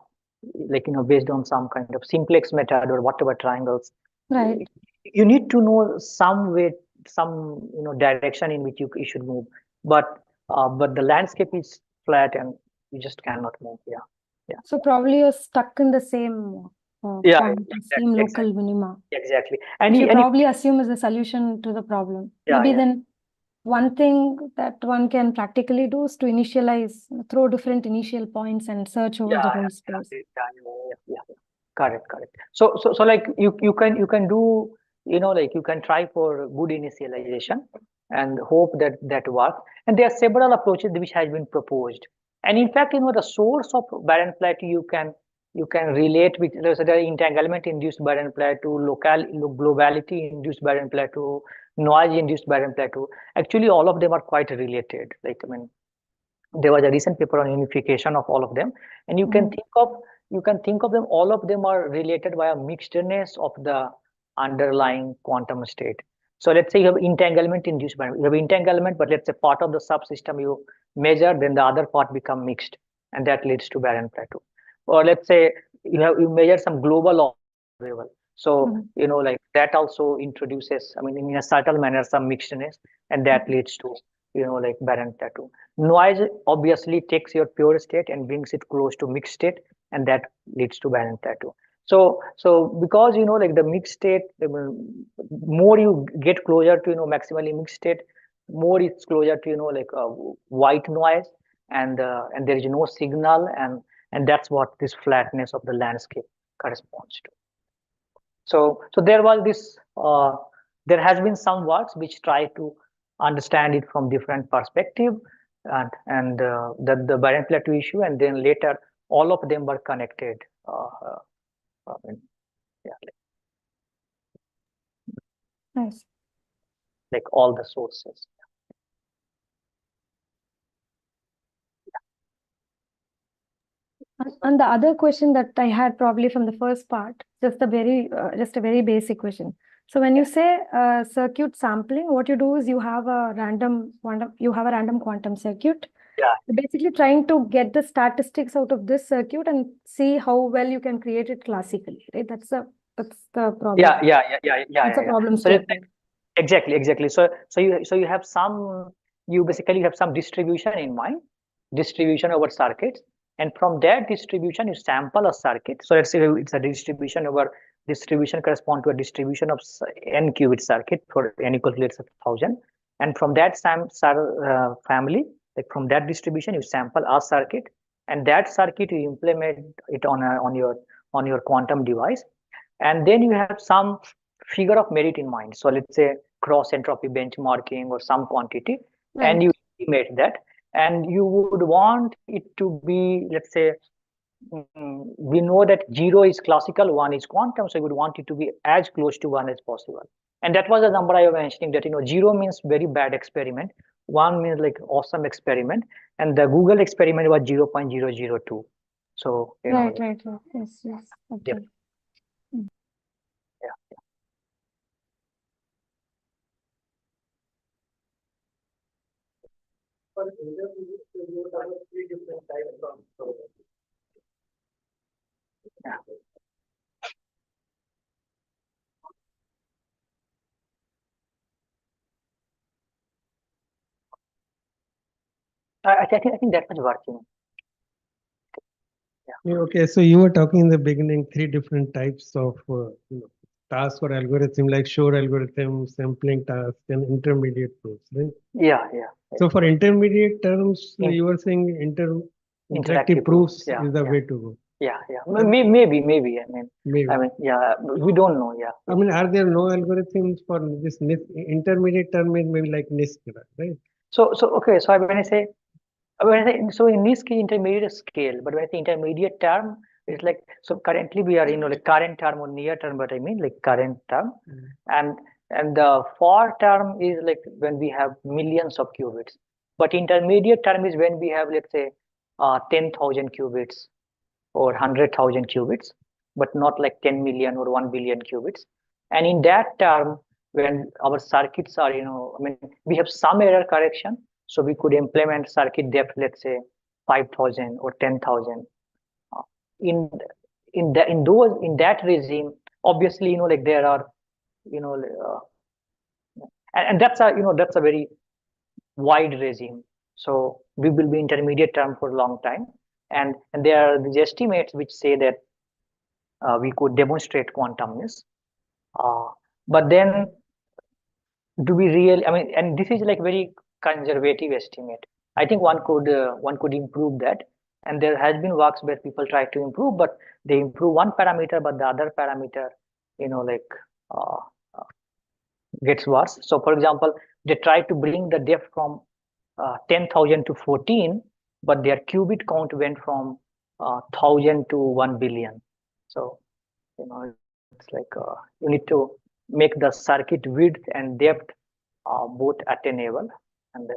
like based on some kind of simplex method or whatever triangles, Right. you need to know some way, some direction in which you should move. But the landscape is flat and you just cannot move. Yeah. So probably you're stuck in the same Yeah, point, the same exactly, local minima, exactly. which you probably assume is the solution to the problem. Yeah, Maybe yeah. then one thing that one can practically do is to initialize, throw different initial points and search over the whole space. Yeah. Correct. So like you can do, like you can try for good initialization and hope that works. And there are several approaches which has been proposed. And in fact, the source of barren plateau you can relate with the entanglement induced barren plateau, globality induced barren plateau, noise induced barren plateau. Actually, all of them are quite related. Like, I mean, there was a recent paper on unification of all of them, and you can think of them, all of them are related by a mixedness of the underlying quantum state. So let's say you have entanglement induced by, you have entanglement, but let's say part of the subsystem you measure, then the other part become mixed, and that leads to barren plateau. Or let's say you measure some global level, so like that also introduces, I mean, in a subtle manner, some mixedness, and that leads to like barren plateau. Noise obviously takes your pure state and brings it close to mixed state, and that leads to barren plateau. So because like the mixed state, more you get closer to maximally mixed state, more it's closer to like white noise, and there is no signal, and that's what this flatness of the landscape corresponds to. So there was this, there has been some works which try to understand it from different perspective, and the barren plateau issue, and then later all of them were connected. I mean, yeah, Nice. like all the sources. And the other question that I had probably from the first part, just a very basic question. So when you say circuit sampling, what you do is you have a random quantum circuit. Yeah. You're basically trying to get the statistics out of this circuit and see how well you can create it classically, right? That's the problem. Yeah. That's a problem So statement. exactly. So you have some, you basically have some distribution in mind, distribution over circuits, and from that distribution you sample a circuit. So let's say it's a distribution over, distribution correspond to a distribution of n qubit circuit for n equals to 1,000, and from that family, like from that distribution you sample a circuit, and that circuit you implement it on your quantum device, and then you have some figure of merit in mind. So let's say cross entropy benchmarking or some quantity, and you estimate that, and you would want it to be, let's say, we know that 0 is classical, 1 is quantum, so you would want it to be as close to 1 as possible. And that was the number I was mentioning, that 0 means very bad experiment, 1 means like awesome experiment, and the Google experiment was 0.002. So Right. Yes. Okay. Yeah. I think that was working. Okay, so you were talking in the beginning 3 different types of task or algorithm, like Shor algorithm, sampling task, and intermediate proofs, right? Yeah. So for intermediate terms, you were saying interactive proofs is the way to go. Yeah. Maybe. I mean, yeah, we don't know. Yeah. I mean, are there no algorithms for this intermediate term? Is maybe like NISQ, right? So okay. So when I say so in NISQ intermediate scale, but when I say intermediate term, it's like, so currently we are like current term or near term, but I mean like current term, and the far term is like when we have millions of qubits, but intermediate term is when we have, let's say, 10,000 qubits or 100,000 qubits. but not like 10 million or 1 billion qubits. And in that term, when our circuits are, I mean, we have some error correction, so we could implement circuit depth, let's say 5,000 or 10,000. In that regime, obviously, like there are, and that's a very wide regime. So we will be intermediate term for a long time, and there are these estimates which say that we could demonstrate quantumness. But then, do we really? I mean, and this is like very conservative estimate. I think one could improve that, and there has been works where people try to improve, but they improve one parameter, but the other parameter, uh, gets worse. So, for example, they try to bring the depth from 10,000 to 14, but their qubit count went from 1,000 to 1 billion. So, it's like you need to make the circuit width and depth both attainable, and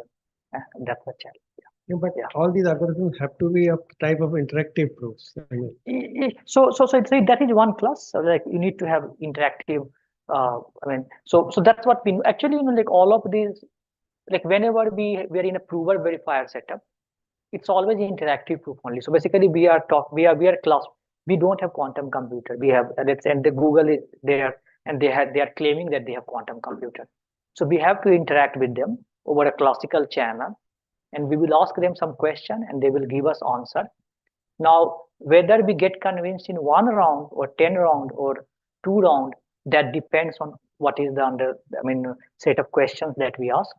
that's the challenge. Yeah, but Yeah. all these algorithms have to be a type of interactive proofs. I mean, So that is one class. So like you need to have interactive. I mean, so that's what we actually, like all of these, like whenever we are in a prover verifier setup, it's always interactive proof only. So basically, we are class. We don't have quantum computer. We have, let's say, and the Google is there, and they are claiming that they have quantum computer. So we have to interact with them over a classical channel, and we will ask them some question, and they will give us answer. Now, whether we get convinced in 1 round or 10 round or 2 round, that depends on what is the set of questions that we ask,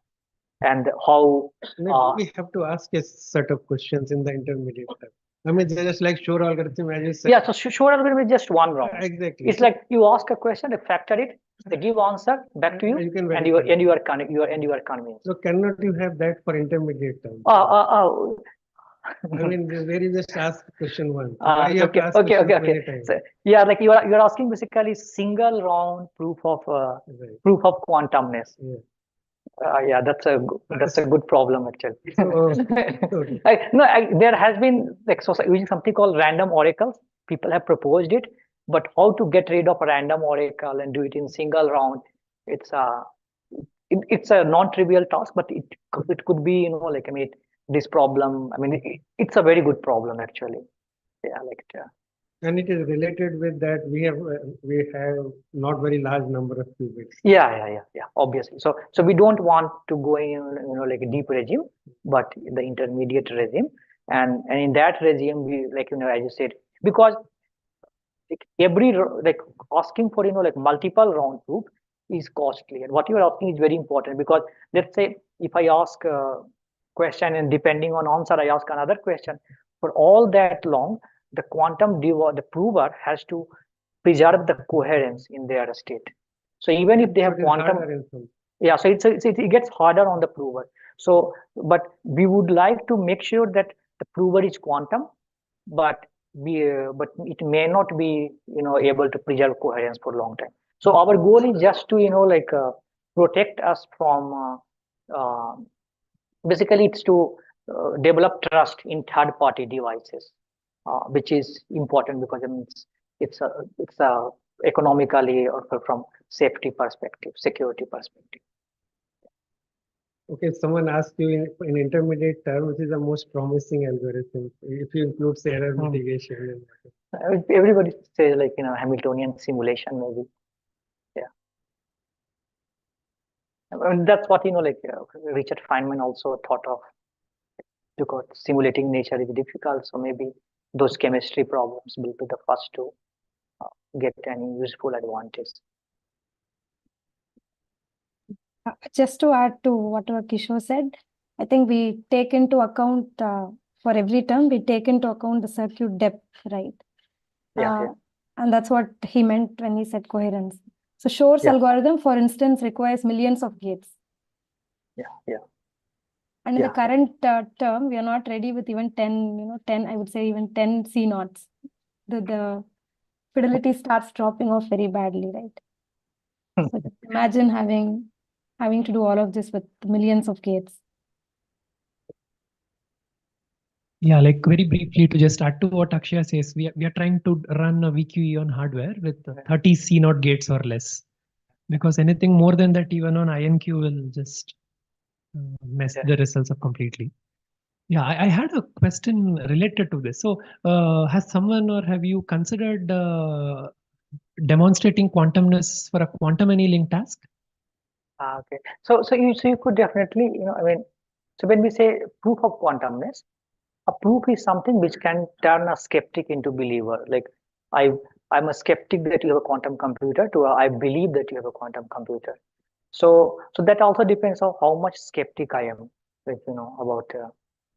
and how maybe we have to ask a set of questions in the intermediate term. I mean, just like Shor algorithm, as you said. yeah. So Shor algorithm is just 1 round. Exactly. It's like you ask a question, they factor it, they give answer back to you, You can and verify. you are convinced. So cannot you have that for intermediate term? I I mean, where you just ask question 1. So why you have to ask okay. questions many times? So, yeah, like you're asking basically single round proof of Right. proof of quantumness. Yeah. Yeah, that's a good problem actually. So, There has been like using something called random oracles. People have proposed it, but how to get rid of a random oracle and do it in single round? It's a non-trivial task, but it could be this problem. I mean, it's a very good problem actually. Yeah, and it is related with that we have not very large number of qubits. yeah, obviously. So we don't want to go in like a deep regime, but the intermediate regime, and in that regime we as you said, because like asking for like multiple round proof is costly, and what you are asking is very important, because let's say if I ask a question and depending on answer I ask another question, for all that long the the prover has to preserve the coherence in their state. So even if they have quantum, yeah, so it gets harder on the prover. So but we would like to make sure that the prover is quantum, but it may not be able to preserve coherence for a long time. So our goal is just to protect us from basically it's to develop trust in third party devices, which is important because it's a economically or from safety perspective, security perspective. Okay, someone asked you in intermediate term, which is the most promising algorithm, if you include say, error mitigation. Everybody says like Hamiltonian simulation maybe. Yeah, I mean, that's what Richard Feynman also thought of, because simulating nature is difficult. So maybe those chemistry problems will be the first to get any useful advantage. Just to add to what Kishor said, I think we take into account for every term, we take into account the circuit depth, right? Yeah. And that's what he meant when he said coherence. So Shor's algorithm, for instance, requires millions of gates. Yeah. And in the current term, we are not ready with even 10, 10, I would say even 10 C naughts. The fidelity starts dropping off very badly, right? So imagine having to do all of this with millions of gates. Yeah, like very briefly to just add to what Akshay says, we are trying to run a VQE on hardware with 30 C0 gates or less. Because anything more than that, even on INQ, will just mess the results up completely. Yeah, I had a question related to this. So, has someone or have you considered demonstrating quantumness for a quantum annealing task? Okay. So you could definitely, I mean, so when we say proof of quantumness, a proof is something which can turn a skeptic into believer. Like I I'm a skeptic that you have a quantum computer to I believe that you have a quantum computer. So that also depends on how much skeptic I am, like about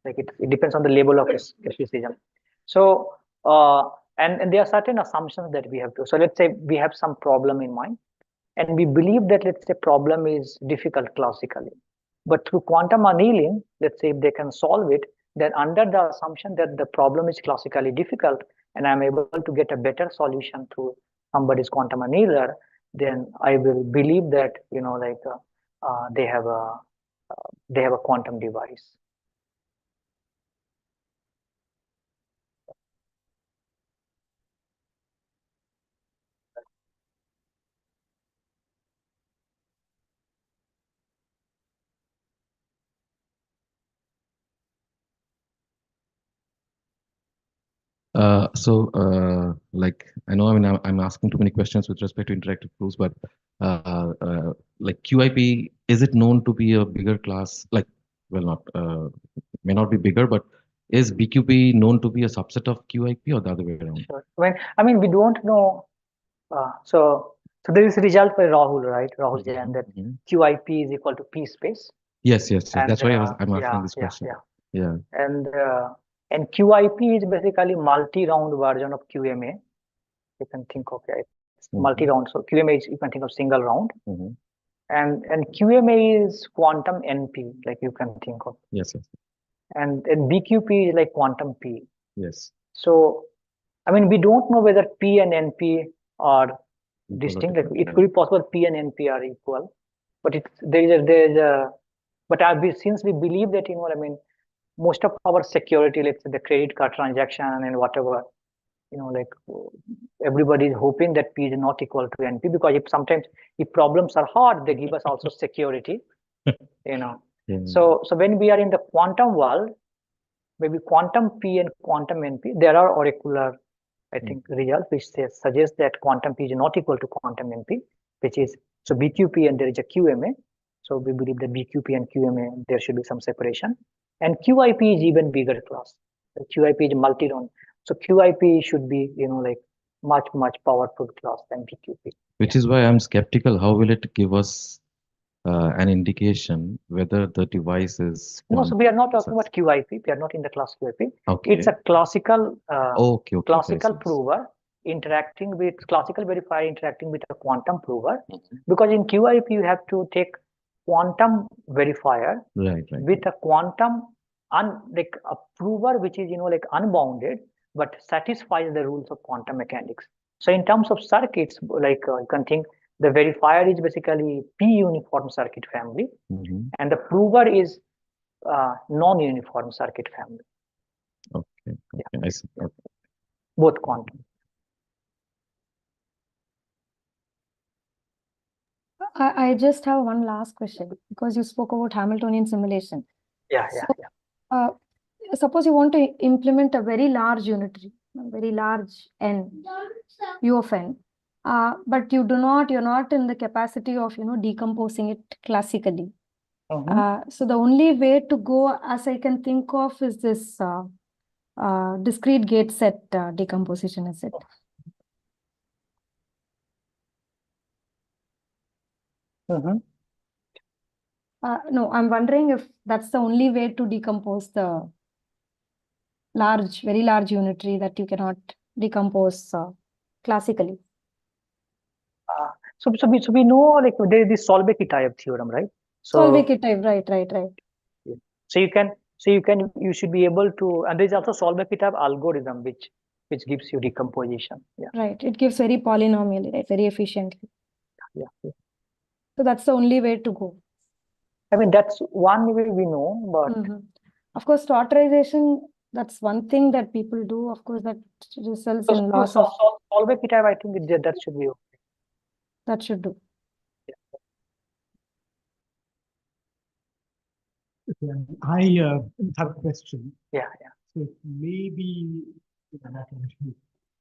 like it depends on the level of skepticism. So and there are certain assumptions that we have to. So let's say we have some problem in mind, and we believe that, let's say, problem is difficult classically, but through quantum annealing, let's say if they can solve it, then under the assumption that the problem is classically difficult and I'm able to get a better solution through somebody's quantum annealer, then I will believe that they have a quantum device. Like I know, I mean, I'm asking too many questions with respect to interactive proofs, but like QIP, is it known to be a bigger class? Like, well, not may not be bigger, but is BQP known to be a subset of QIP or the other way around? Sure. I mean, we don't know. So there is a result by Rahul, right? Rahul Jain, that QIP is equal to P space. Yes. And That's why I'm asking this question. Yeah. And QIP is basically multi-round version of QMA. You can think of it. It's multi-round. So QMA is, you can think of single round. And QMA is quantum NP, like you can think of. Yes. And BQP is like quantum P. Yes. So I mean, we don't know whether P and NP are distinct. Like, it could be possible P and NP are equal, but since we believe that, I mean, most of our security, let's say the credit card transaction and whatever, like everybody is hoping that P is not equal to NP, because if problems are hard, they give us also security, So when we are in the quantum world, maybe quantum P and quantum NP, there are oracular, I think, results which suggest that quantum P is not equal to quantum NP, which is, so BQP and there is a QMA. So we believe that BQP and QMA, there should be some separation. And QIP is even bigger class. So QIP is multi-round. So QIP should be, like much powerful class than BQP. Which is why I'm skeptical. How will it give us an indication whether the device is No, so we are not talking about QIP. We are not in the class QIP. Okay. It's a classical classical Yes. prover interacting with classical verifier interacting with a quantum prover. Because in QIP you have to take quantum verifier with a quantum like a prover which is like unbounded but satisfies the rules of quantum mechanics. So in terms of circuits, like you can think the verifier is basically P uniform circuit family, and the prover is non-uniform circuit family. Okay. I see. Okay. Both quantum. I just have one last question, because you spoke about Hamiltonian simulation. Suppose you want to implement a very large unitary, very large n, U of n, but you're not in the capacity of, decomposing it classically. So the only way to go, as I can think of, is this discrete gate set decomposition, is it? No, I'm wondering if that's the only way to decompose the very large unitary that you cannot decompose classically. So we know, like, there is this Solvay-Kitaev theorem, right? Solvay-Kitaev, right. So you should be able to, and there's also Solvay-Kitaev algorithm which gives you decomposition. Right. It gives very polynomially, right? Very efficiently. So that's the only way to go. I mean, that's one way we know, but of course, tautorization That's one thing that people do. Of course, that results So, in loss of solve a p-type, I think that should be okay. that should do. I have a question. Yeah. So maybe not a very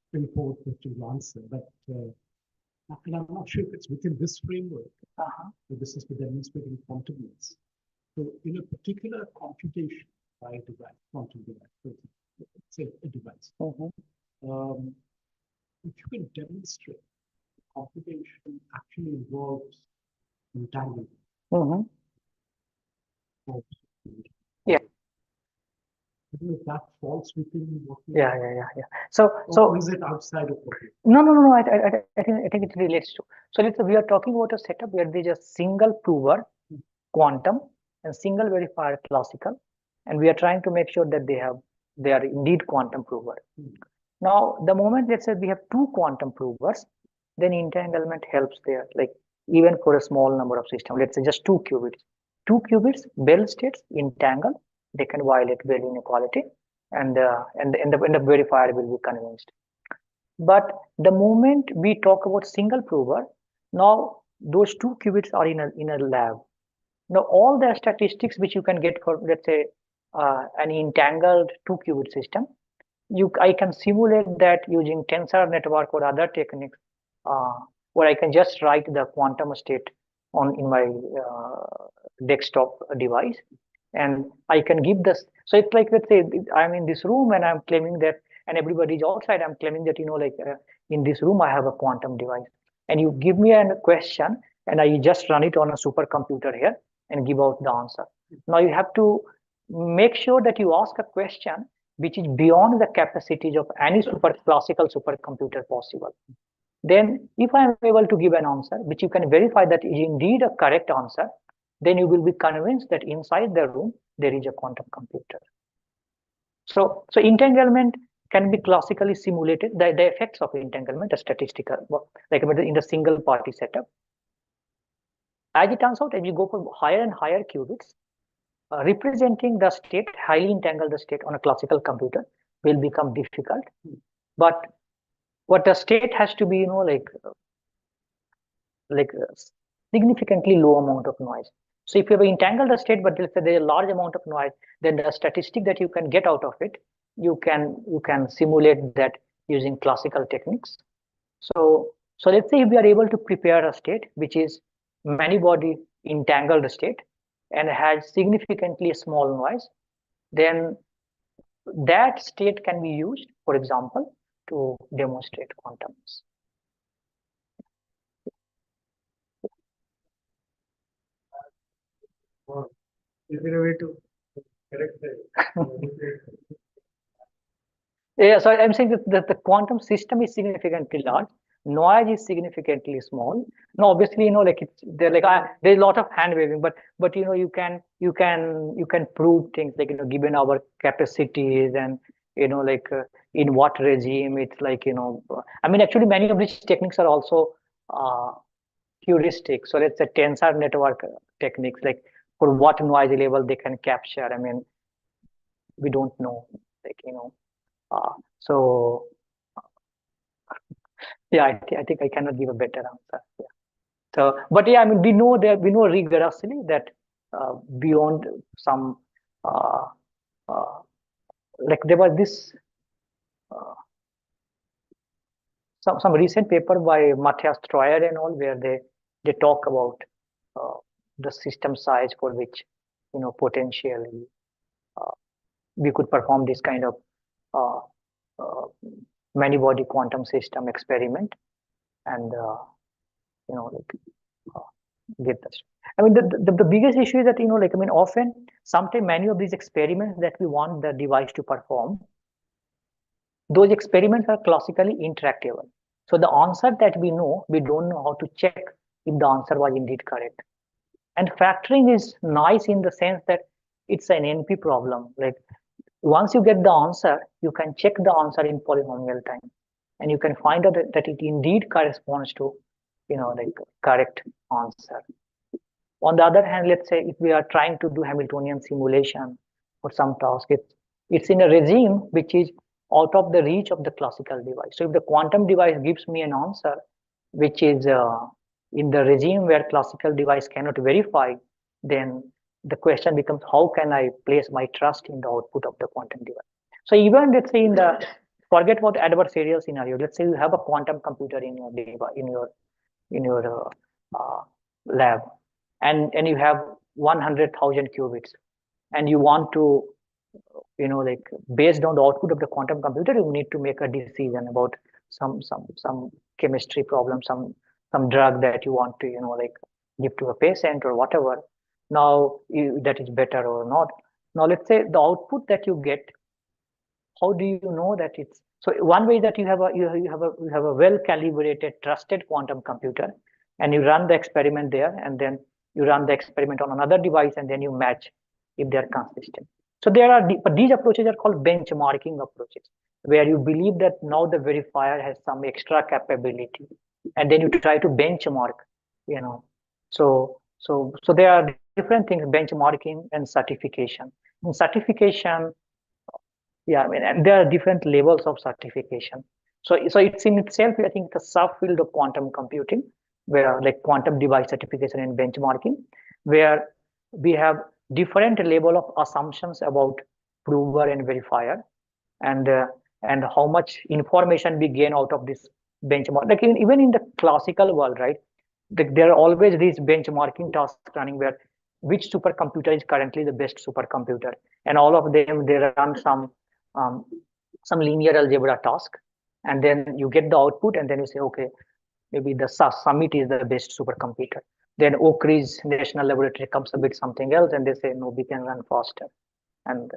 straightforward question to answer, but and I'm not sure if it's within this framework. So this is for demonstrating quantumness. So in a particular computation by a device, quantum device, so say a device, if you can demonstrate computation actually involves entanglement. Yeah. I don't know if that falls within what Yeah. So or is it outside of what you no. I think it relates to. So we are talking about a setup where there is a single prover quantum and single verifier classical, and we are trying to make sure that they are indeed quantum prover. Now, the moment let's say we have two quantum provers, then entanglement helps there. Like even for a small number of systems, let's say just 2 qubits. 2 qubits, Bell states entangled, they can violate Bell inequality, and the verifier will be convinced. But the moment we talk about single prover, now those 2 qubits are in a lab. Now all the statistics which you can get for let's say an entangled 2 qubit system, I can simulate that using tensor network or other techniques, where I can just write the quantum state in my desktop device, and I can give this. So it's like, let's say I'm in this room and I'm claiming that, and everybody's outside, I'm claiming that, in this room I have a quantum device, and you give me a question and I just run it on a supercomputer here and give out the answer. Now you have to make sure that you ask a question which is beyond the capacities of any classical supercomputer possible. Then if I am able to give an answer which you can verify that is indeed a correct answer, then you will be convinced that inside the room there is a quantum computer. So entanglement can be classically simulated. The effects of entanglement are statistical, like in the single party setup. As it turns out, as you go for higher and higher qubits, representing the state, highly entangled the state on a classical computer will become difficult. But what the state has to be, significantly low amount of noise. So if you have entangled the state, but let's say there's a large amount of noise, then the statistic that you can get out of it, you can simulate that using classical techniques. So let's say if we are able to prepare a state which is many-body entangled state and has significantly small noise, then that state can be used, for example, to demonstrate quantumness. Is there a way to correct that? Yeah, so I'm saying that the quantum system is significantly large, noise is significantly small. Now, obviously, there's a lot of hand waving, but you can prove things like given our capacities and in what regime it's like I mean actually many of these techniques are also heuristic. So let's say tensor network techniques, like for what noise level they can capture. I mean, we don't know, so yeah, I think I cannot give a better answer. Yeah. So, but yeah, I mean, we know rigorously that beyond some like there was this some recent paper by Matthias Troyer and all, where they talk about the system size for which potentially we could perform this kind of many-body quantum system experiment, and get this. I mean, the biggest issue is that often, sometimes many of these experiments that we want the device to perform, those experiments are classically intractable. So the answer that we know, we don't know how to check if the answer was indeed correct. And factoring is nice in the sense that it's an NP problem. Like once you get the answer, you can check the answer in polynomial time, and you can find out that it indeed corresponds to, correct answer. On the other hand, let's say if we are trying to do Hamiltonian simulation for some task, it's in a regime which is out of the reach of the classical device. So if the quantum device gives me an answer which is in the regime where classical device cannot verify, then the question becomes, how can I place my trust in the output of the quantum device? So even let's say in the, forget about the adversarial scenario, let's say you have a quantum computer in your device, in your lab, and you have 100,000 qubits, and you want to, like based on the output of the quantum computer, you need to make a decision about some chemistry problem, some drug that you want to, like give to a patient or whatever. Now that is better or not. Now let's say the output that you get, how do you know that it's, so one way that you have a well calibrated trusted quantum computer, and you run the experiment there, and then you run the experiment on another device, and then you match if they are consistent. So there are, but these approaches are called benchmarking approaches, where you believe that now the verifier has some extra capability, and then you try to benchmark, so there are different things, benchmarking and certification. In certification, yeah, I mean, and there are different levels of certification. So it's in itself, I think, the subfield of quantum computing, where like quantum device certification and benchmarking, where we have different level of assumptions about prover and verifier, and how much information we gain out of this benchmark. Like even in the classical world, right? There are always these benchmarking tasks running, where which supercomputer is currently the best supercomputer, and all of them, they run some linear algebra task, and then you get the output, and then you say, okay, maybe the Summit is the best supercomputer. Then Oak Ridge National Laboratory comes up with something else, and they say, no, we can run faster. And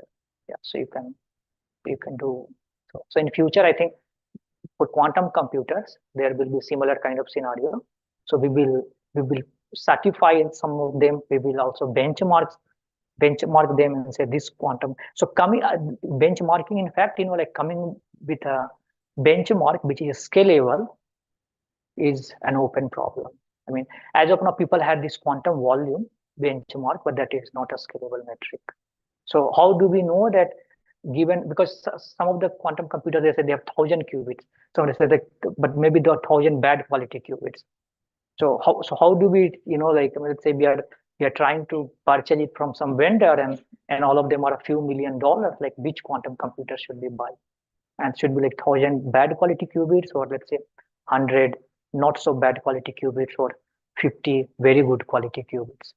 yeah, so you can do so in future. I think for quantum computers, there will be similar kind of scenario. So we will certify in some of them. We will also benchmark them and say this quantum. So coming benchmarking, in fact, like coming with a benchmark which is scalable is an open problem. I mean, as of now, people had this quantum volume benchmark, but that is not a scalable metric. So how do we know that, given, because some of the quantum computers, they say they have 1,000 qubits. So they say that, but maybe there are 1,000 bad quality qubits. So how do we, like, let's say we are trying to purchase it from some vendor, and all of them are a few $1 million. Like, which quantum computer should we buy? And should be like 1,000 bad quality qubits, or let's say 100 not so bad quality qubits, or 50 very good quality qubits.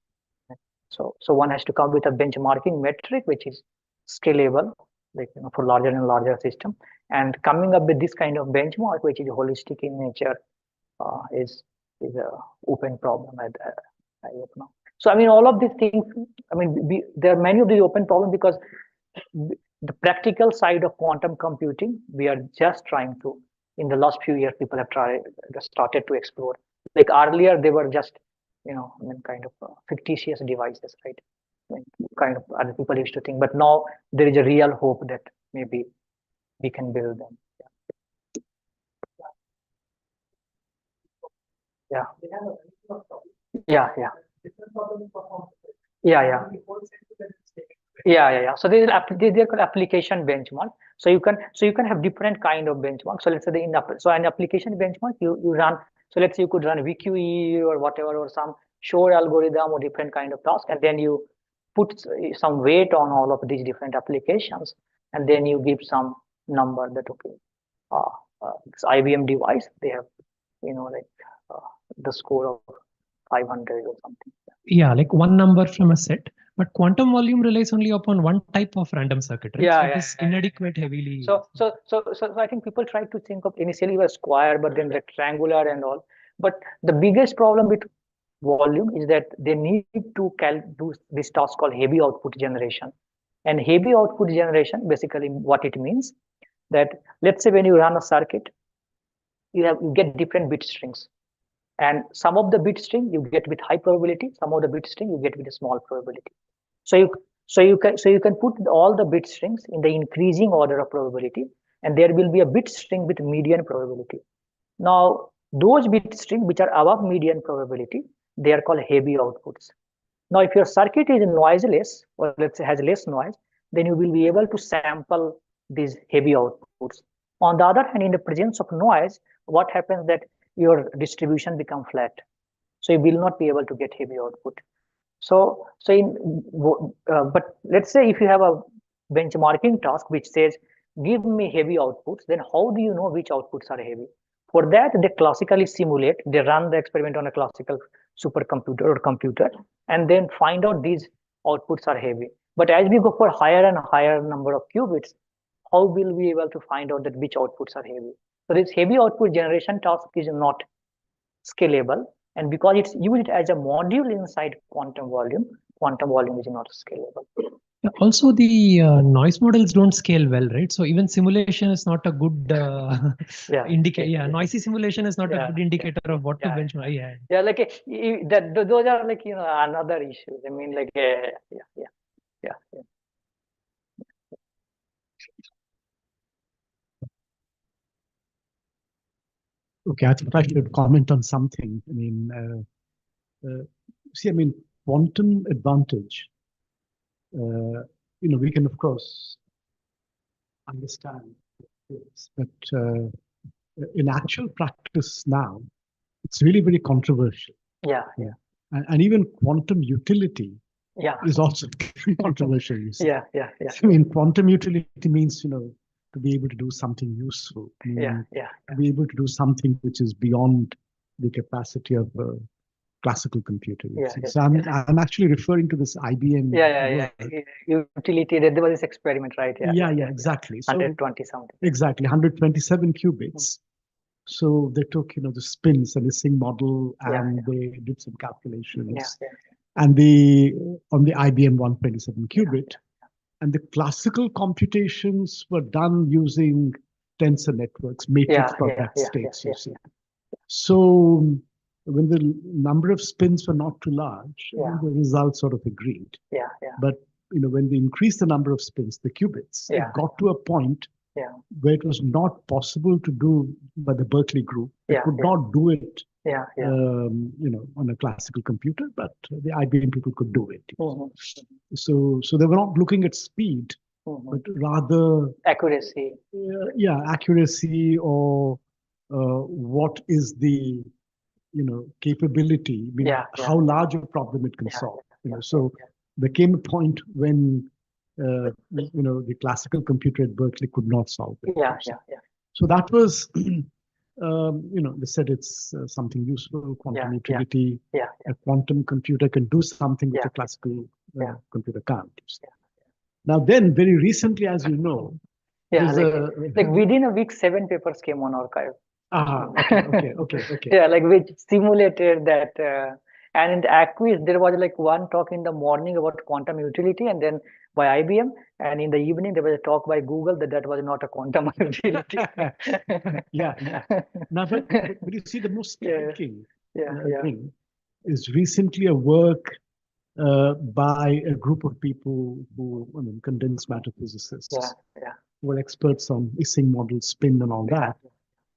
So one has to come with a benchmarking metric which is scalable, like for larger and larger system, and coming up with this kind of benchmark which is holistic in nature is a open problem I hope now. So I mean, all of these things, I mean, there are many of these open problems, because the practical side of quantum computing, we are just trying to, in the last few years, people have started to explore. Like earlier, they were just, I mean, kind of fictitious devices, right? I mean, kind of other people used to think, but now there is a real hope that maybe we can build them. Yeah. Yeah. Yeah. Yeah. So they're called application benchmark. So you can have different kind of benchmark. So let's say so an application benchmark, you run. So let's say you could run VQE or whatever, or some Shor algorithm, or different kind of task, and then you put some weight on all of these different applications, and then you give some number that, okay, this IBM device, they have, like the score of 500 or something. Yeah, like one number from a set. But quantum volume relies only upon one type of random circuit, right? Yeah, so it is inadequate heavily. So I think people try to think of initially a square, but then rectangular and all. But the biggest problem with volume is that they need to do this task called heavy output generation. And heavy output generation, basically what it means, that let's say when you run a circuit, you get different bit strings. And some of the bit string you get with high probability, some of the bit string you get with a small probability. So you can put all the bit strings in the increasing order of probability, and there will be a bit string with median probability. Now those bit strings which are above median probability, they are called heavy outputs. Now if your circuit is noiseless, or let's say has less noise, then you will be able to sample these heavy outputs. On the other hand, in the presence of noise, what happens that your distribution become flat. So you will not be able to get heavy output. So but let's say if you have a benchmarking task which says, give me heavy outputs, then how do you know which outputs are heavy? For that, they classically simulate, they run the experiment on a classical supercomputer or computer, and then find out these outputs are heavy. But as we go for higher and higher number of qubits, how will we be able to find out that which outputs are heavy? So this heavy output generation task is not scalable, and because it's used as a module inside quantum volume is not scalable. Also, the noise models don't scale well, right? So even simulation is not a good indicator. Yeah, noisy simulation is not a good indicator of what to benchmark. Yeah, like those are like another issue. I mean, like yeah. Okay, I thought I should comment on something. I mean, see, I mean, quantum advantage. We can of course understand this, but in actual practice now, it's really very controversial. Yeah. And even quantum utility is also controversial. You see. Yeah. I mean, quantum utility means to be able to do something useful. To be able to do something which is beyond the capacity of a classical computer. So I'm actually referring to this IBM. Utility. There was this experiment, right? Yeah, exactly. So 120 something. Exactly, 127 qubits. So they took the spins and the Singh model, and they did some calculations. And on the IBM 127 qubit, and the classical computations were done using tensor networks, matrix product states. You see. So when the number of spins were not too large, the results sort of agreed. But when they increased the number of spins, the qubits, it got to a point where it was not possible to do by the Berkeley group. It could not do it on a classical computer, but the IBM people could do it. So they were not looking at speed, but rather accuracy. Accuracy, or what is the capability, how large a problem it can solve. So there came a point when the classical computer at Berkeley could not solve it. So that was they said it's something useful, quantum utility. A quantum computer can do something which a classical computer can't. Now then, very recently, as you know, like within a week, 7 papers came on arXiv. Okay. Like which simulated that. And in the Acquis, there was like one talk in the morning about quantum utility, and then by IBM, and in the evening there was a talk by Google that was not a quantum utility. Now, but you see, the most striking thing is recently a work by a group of people who, condensed matter physicists, who are experts on Ising model, spin, and all that,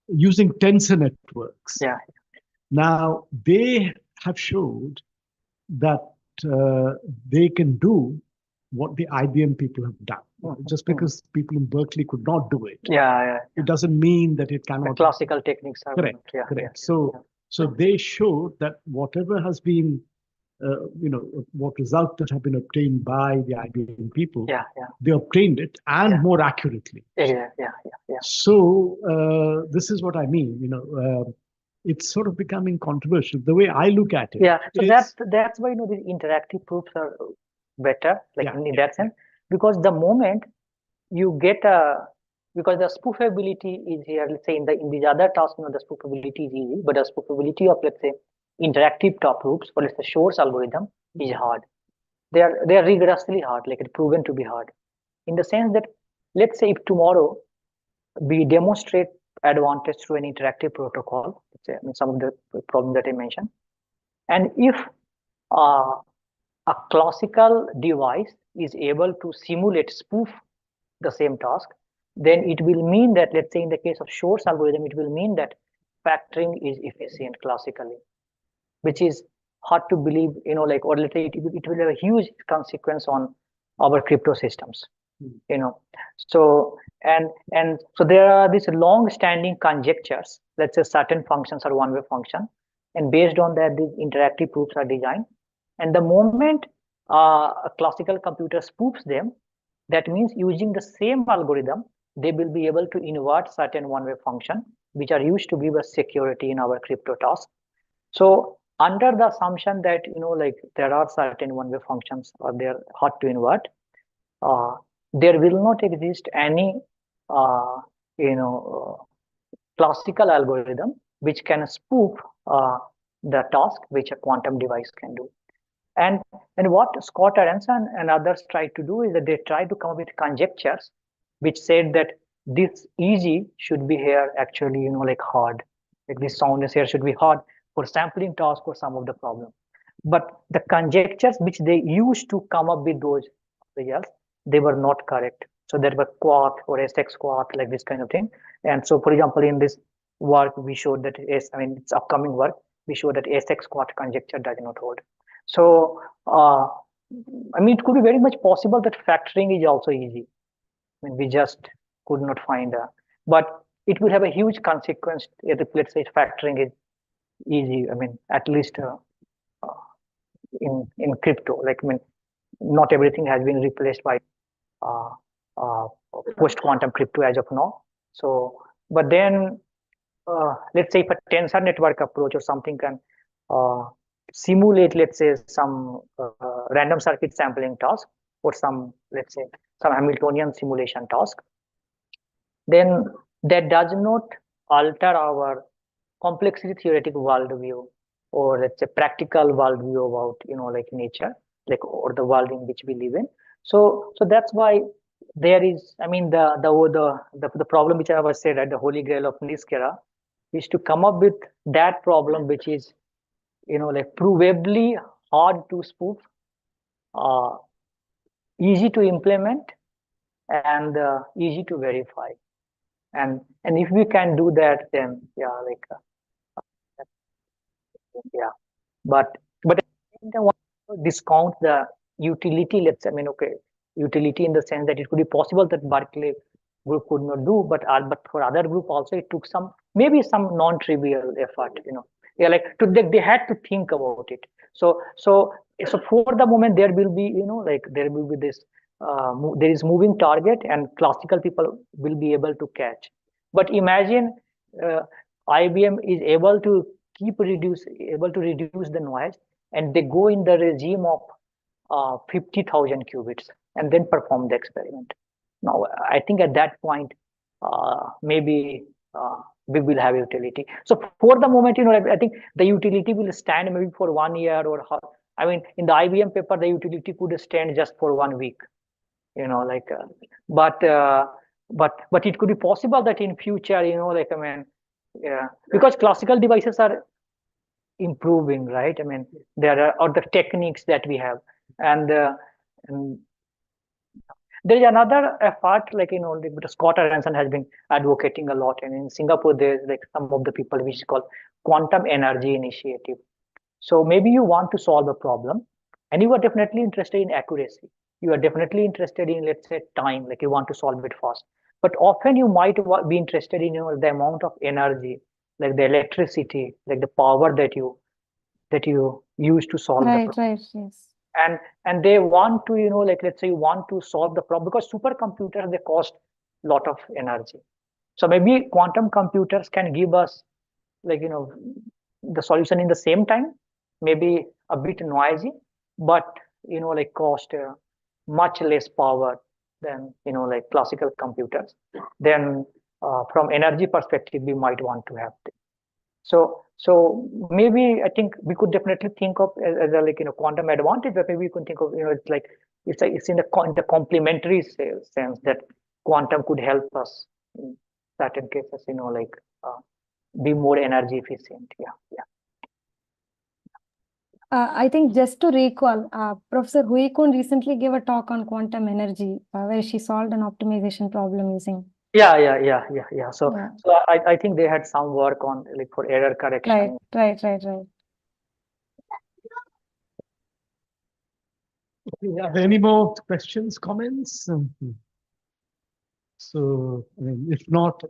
using tensor networks. Now, they have showed that they can do what the IBM people have done. Just because people in Berkeley could not do it, it doesn't mean that it cannot. The classical techniques are correct. So they showed that whatever has been, what results that have been obtained by the IBM people, they obtained it and more accurately. So this is what I mean. It's sort of becoming controversial. The way I look at it. So that's why the interactive proofs are better, like in that sense, because the moment you get because the spoofability is here. Let's say in these other tasks, the spoofability is easy, but the spoofability of, let's say, interactive top proofs, or let's say Shor's algorithm, is hard. They are rigorously hard, like it's proven to be hard, in the sense that, let's say if tomorrow we demonstrate advantage through an interactive protocol, let's say, some of the problems that I mentioned, and if a classical device is able to spoof the same task, then it will mean that, let's say in the case of Shor's algorithm, it will mean that factoring is efficient classically, which is hard to believe, or let's say it will have a huge consequence on our crypto systems. you know. So and so there are these long-standing conjectures. Let's say certain functions are one-way function, and based on that, these interactive proofs are designed. And the moment a classical computer spoofs them, that means using the same algorithm, they will be able to invert certain one-way function, which are used to give us security in our crypto task. So under the assumption that, like there are certain one-way functions or they're hard to invert, uh, there will not exist any, uh, classical algorithm which can spoof the task which a quantum device can do. And what Scott Aronson and others tried to do is that they tried to come up with conjectures which said that this easy should be here actually, like hard. Like this soundness here should be hard for sampling task or some of the problem. But the conjectures which they used to come up with those results, they were not correct. So there were quark or SX quark, like this kind of thing. And so, for example, in this work, we showed that it's upcoming work, we showed that SX quark conjecture does not hold. So, it could be very much possible that factoring is also easy. We just could not find but it would have a huge consequence if, let's say, factoring is easy. At least in crypto, like, not everything has been replaced by uh, uh, post-quantum crypto as of now. So, but then, let's say if a tensor network approach or something can simulate, let's say, some random circuit sampling task or some, let's say, some Hamiltonian simulation task, then that does not alter our complexity theoretic worldview, or let's say practical worldview about, like nature, like, or the world in which we live in. So that's why there is, the problem which I was said at the holy grail of Niskera is to come up with that problem which is, like provably hard to spoof, easy to implement, and easy to verify. And if we can do that, then yeah, like yeah. But I think I want to discount the utility. Okay, utility in the sense that it could be possible that Berkeley group could not do, but for other group also it took maybe some non-trivial effort. Yeah, like they had to think about it. So for the moment there will be, like there will be this there is moving target and classical people will be able to catch. But imagine IBM is able to able to reduce the noise, and they go in the regime of 50,000 qubits and then perform the experiment. Now, I think at that point, maybe we will have utility. So for the moment, I think the utility will stand maybe for 1 year or in the IBM paper, the utility could stand just for 1 week, but it could be possible that in future, yeah, because classical devices are improving, right? There are other techniques that we have, and there is another effort, like, Scott Aronson has been advocating a lot, and in Singapore there's like some of the people which is called quantum energy initiative. So maybe you want to solve a problem and you are definitely interested in accuracy, you are definitely interested in, let's say, time, like you want to solve it fast, but often you might be interested in, the amount of energy, like the electricity, like the power that you use to solve the problem. Right, yes. And they want to, like, let's say you want to solve the problem, because supercomputers, they cost a lot of energy. So maybe quantum computers can give us, like, the solution in the same time, maybe a bit noisy, but, like cost much less power than, like classical computers. Then from energy perspective, we might want to have them. So maybe I think we could definitely think of as a, like, quantum advantage, but maybe we could think of, it's like it's in the complementary sense that quantum could help us in certain cases, like be more energy efficient. Yeah. I think just to recall, Professor Hui Kun recently gave a talk on quantum energy where she solved an optimization problem using. Yeah. So Yeah. so I think they had some work on, like, for error correction. Right. Are there any more questions, comments? So, I mean, if not,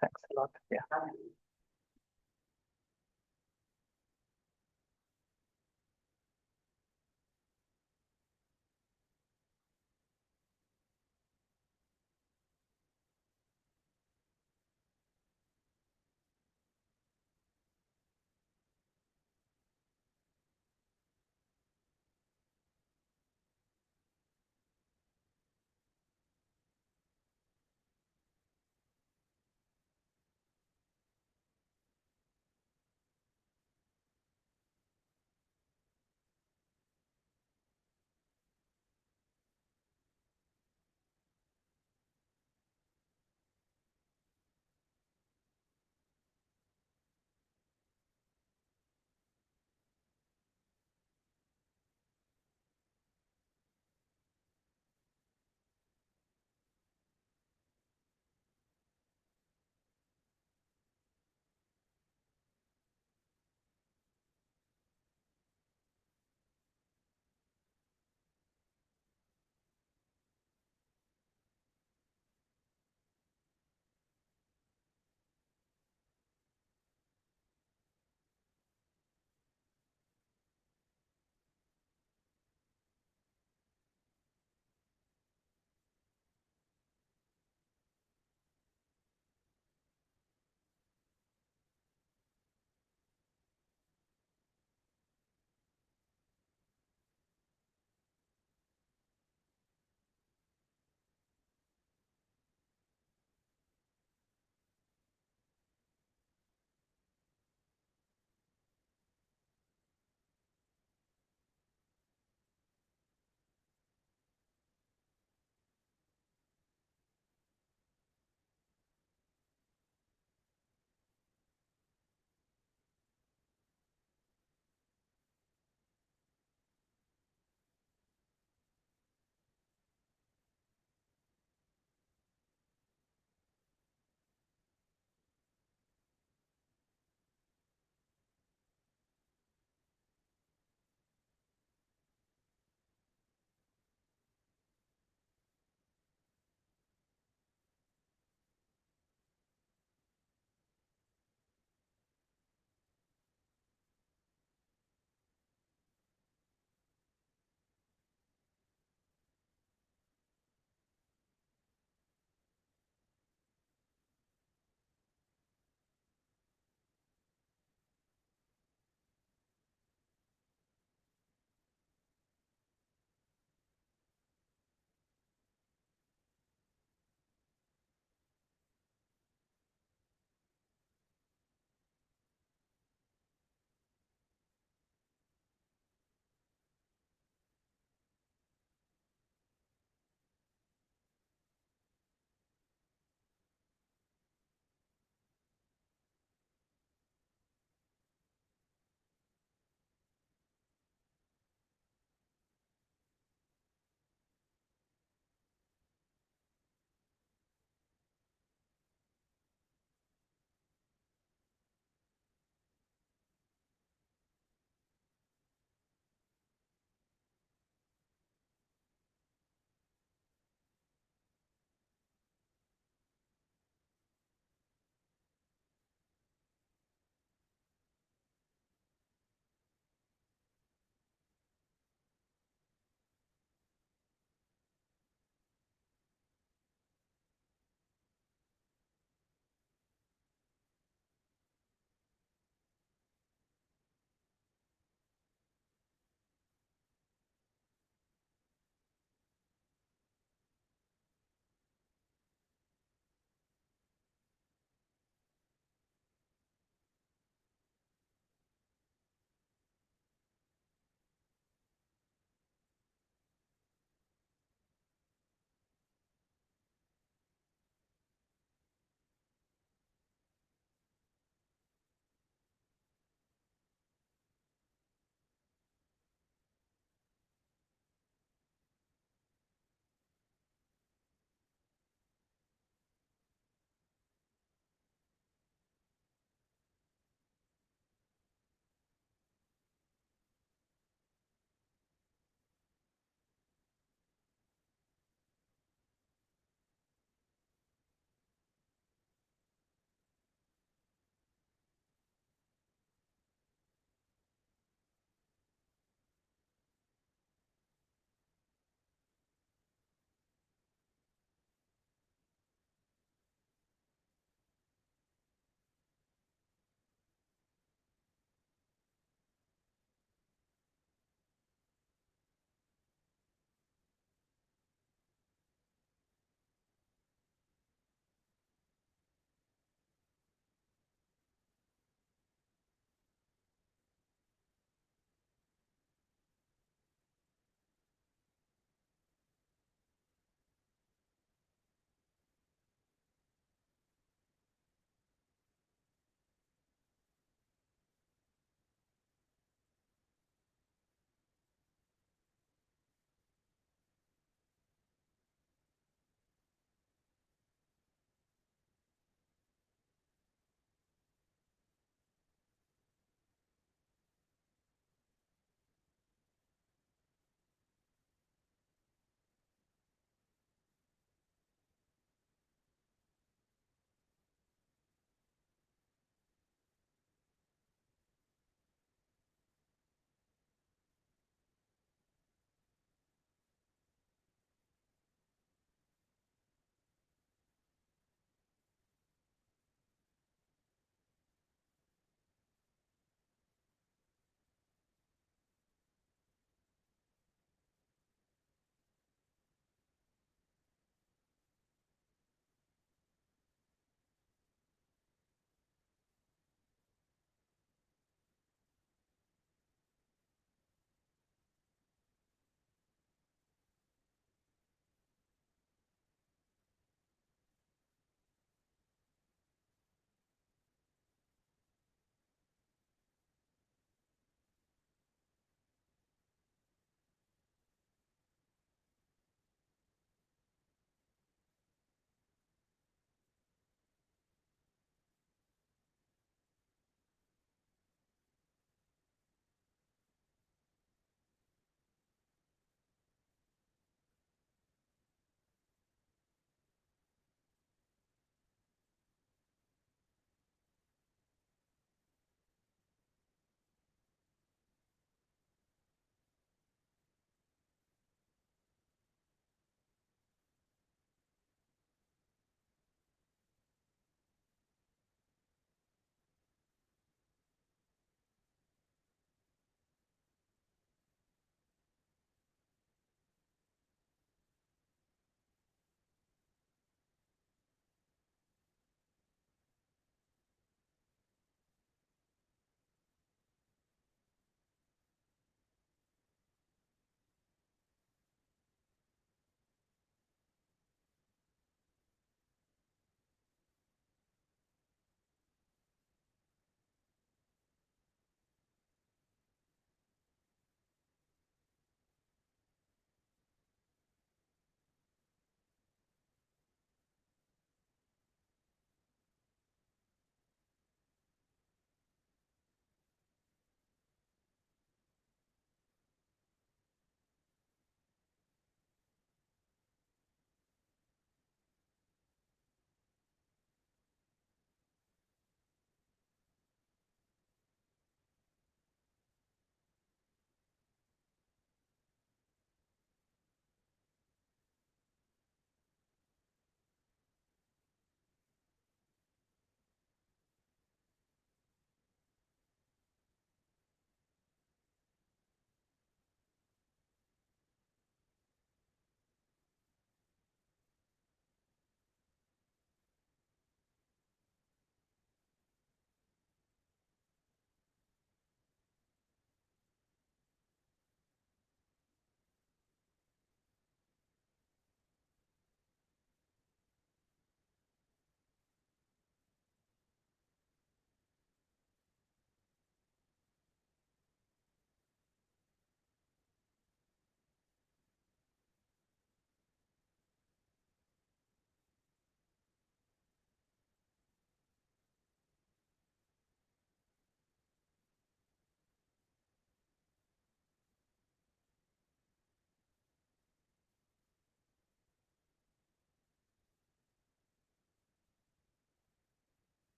Thanks a lot. Yeah.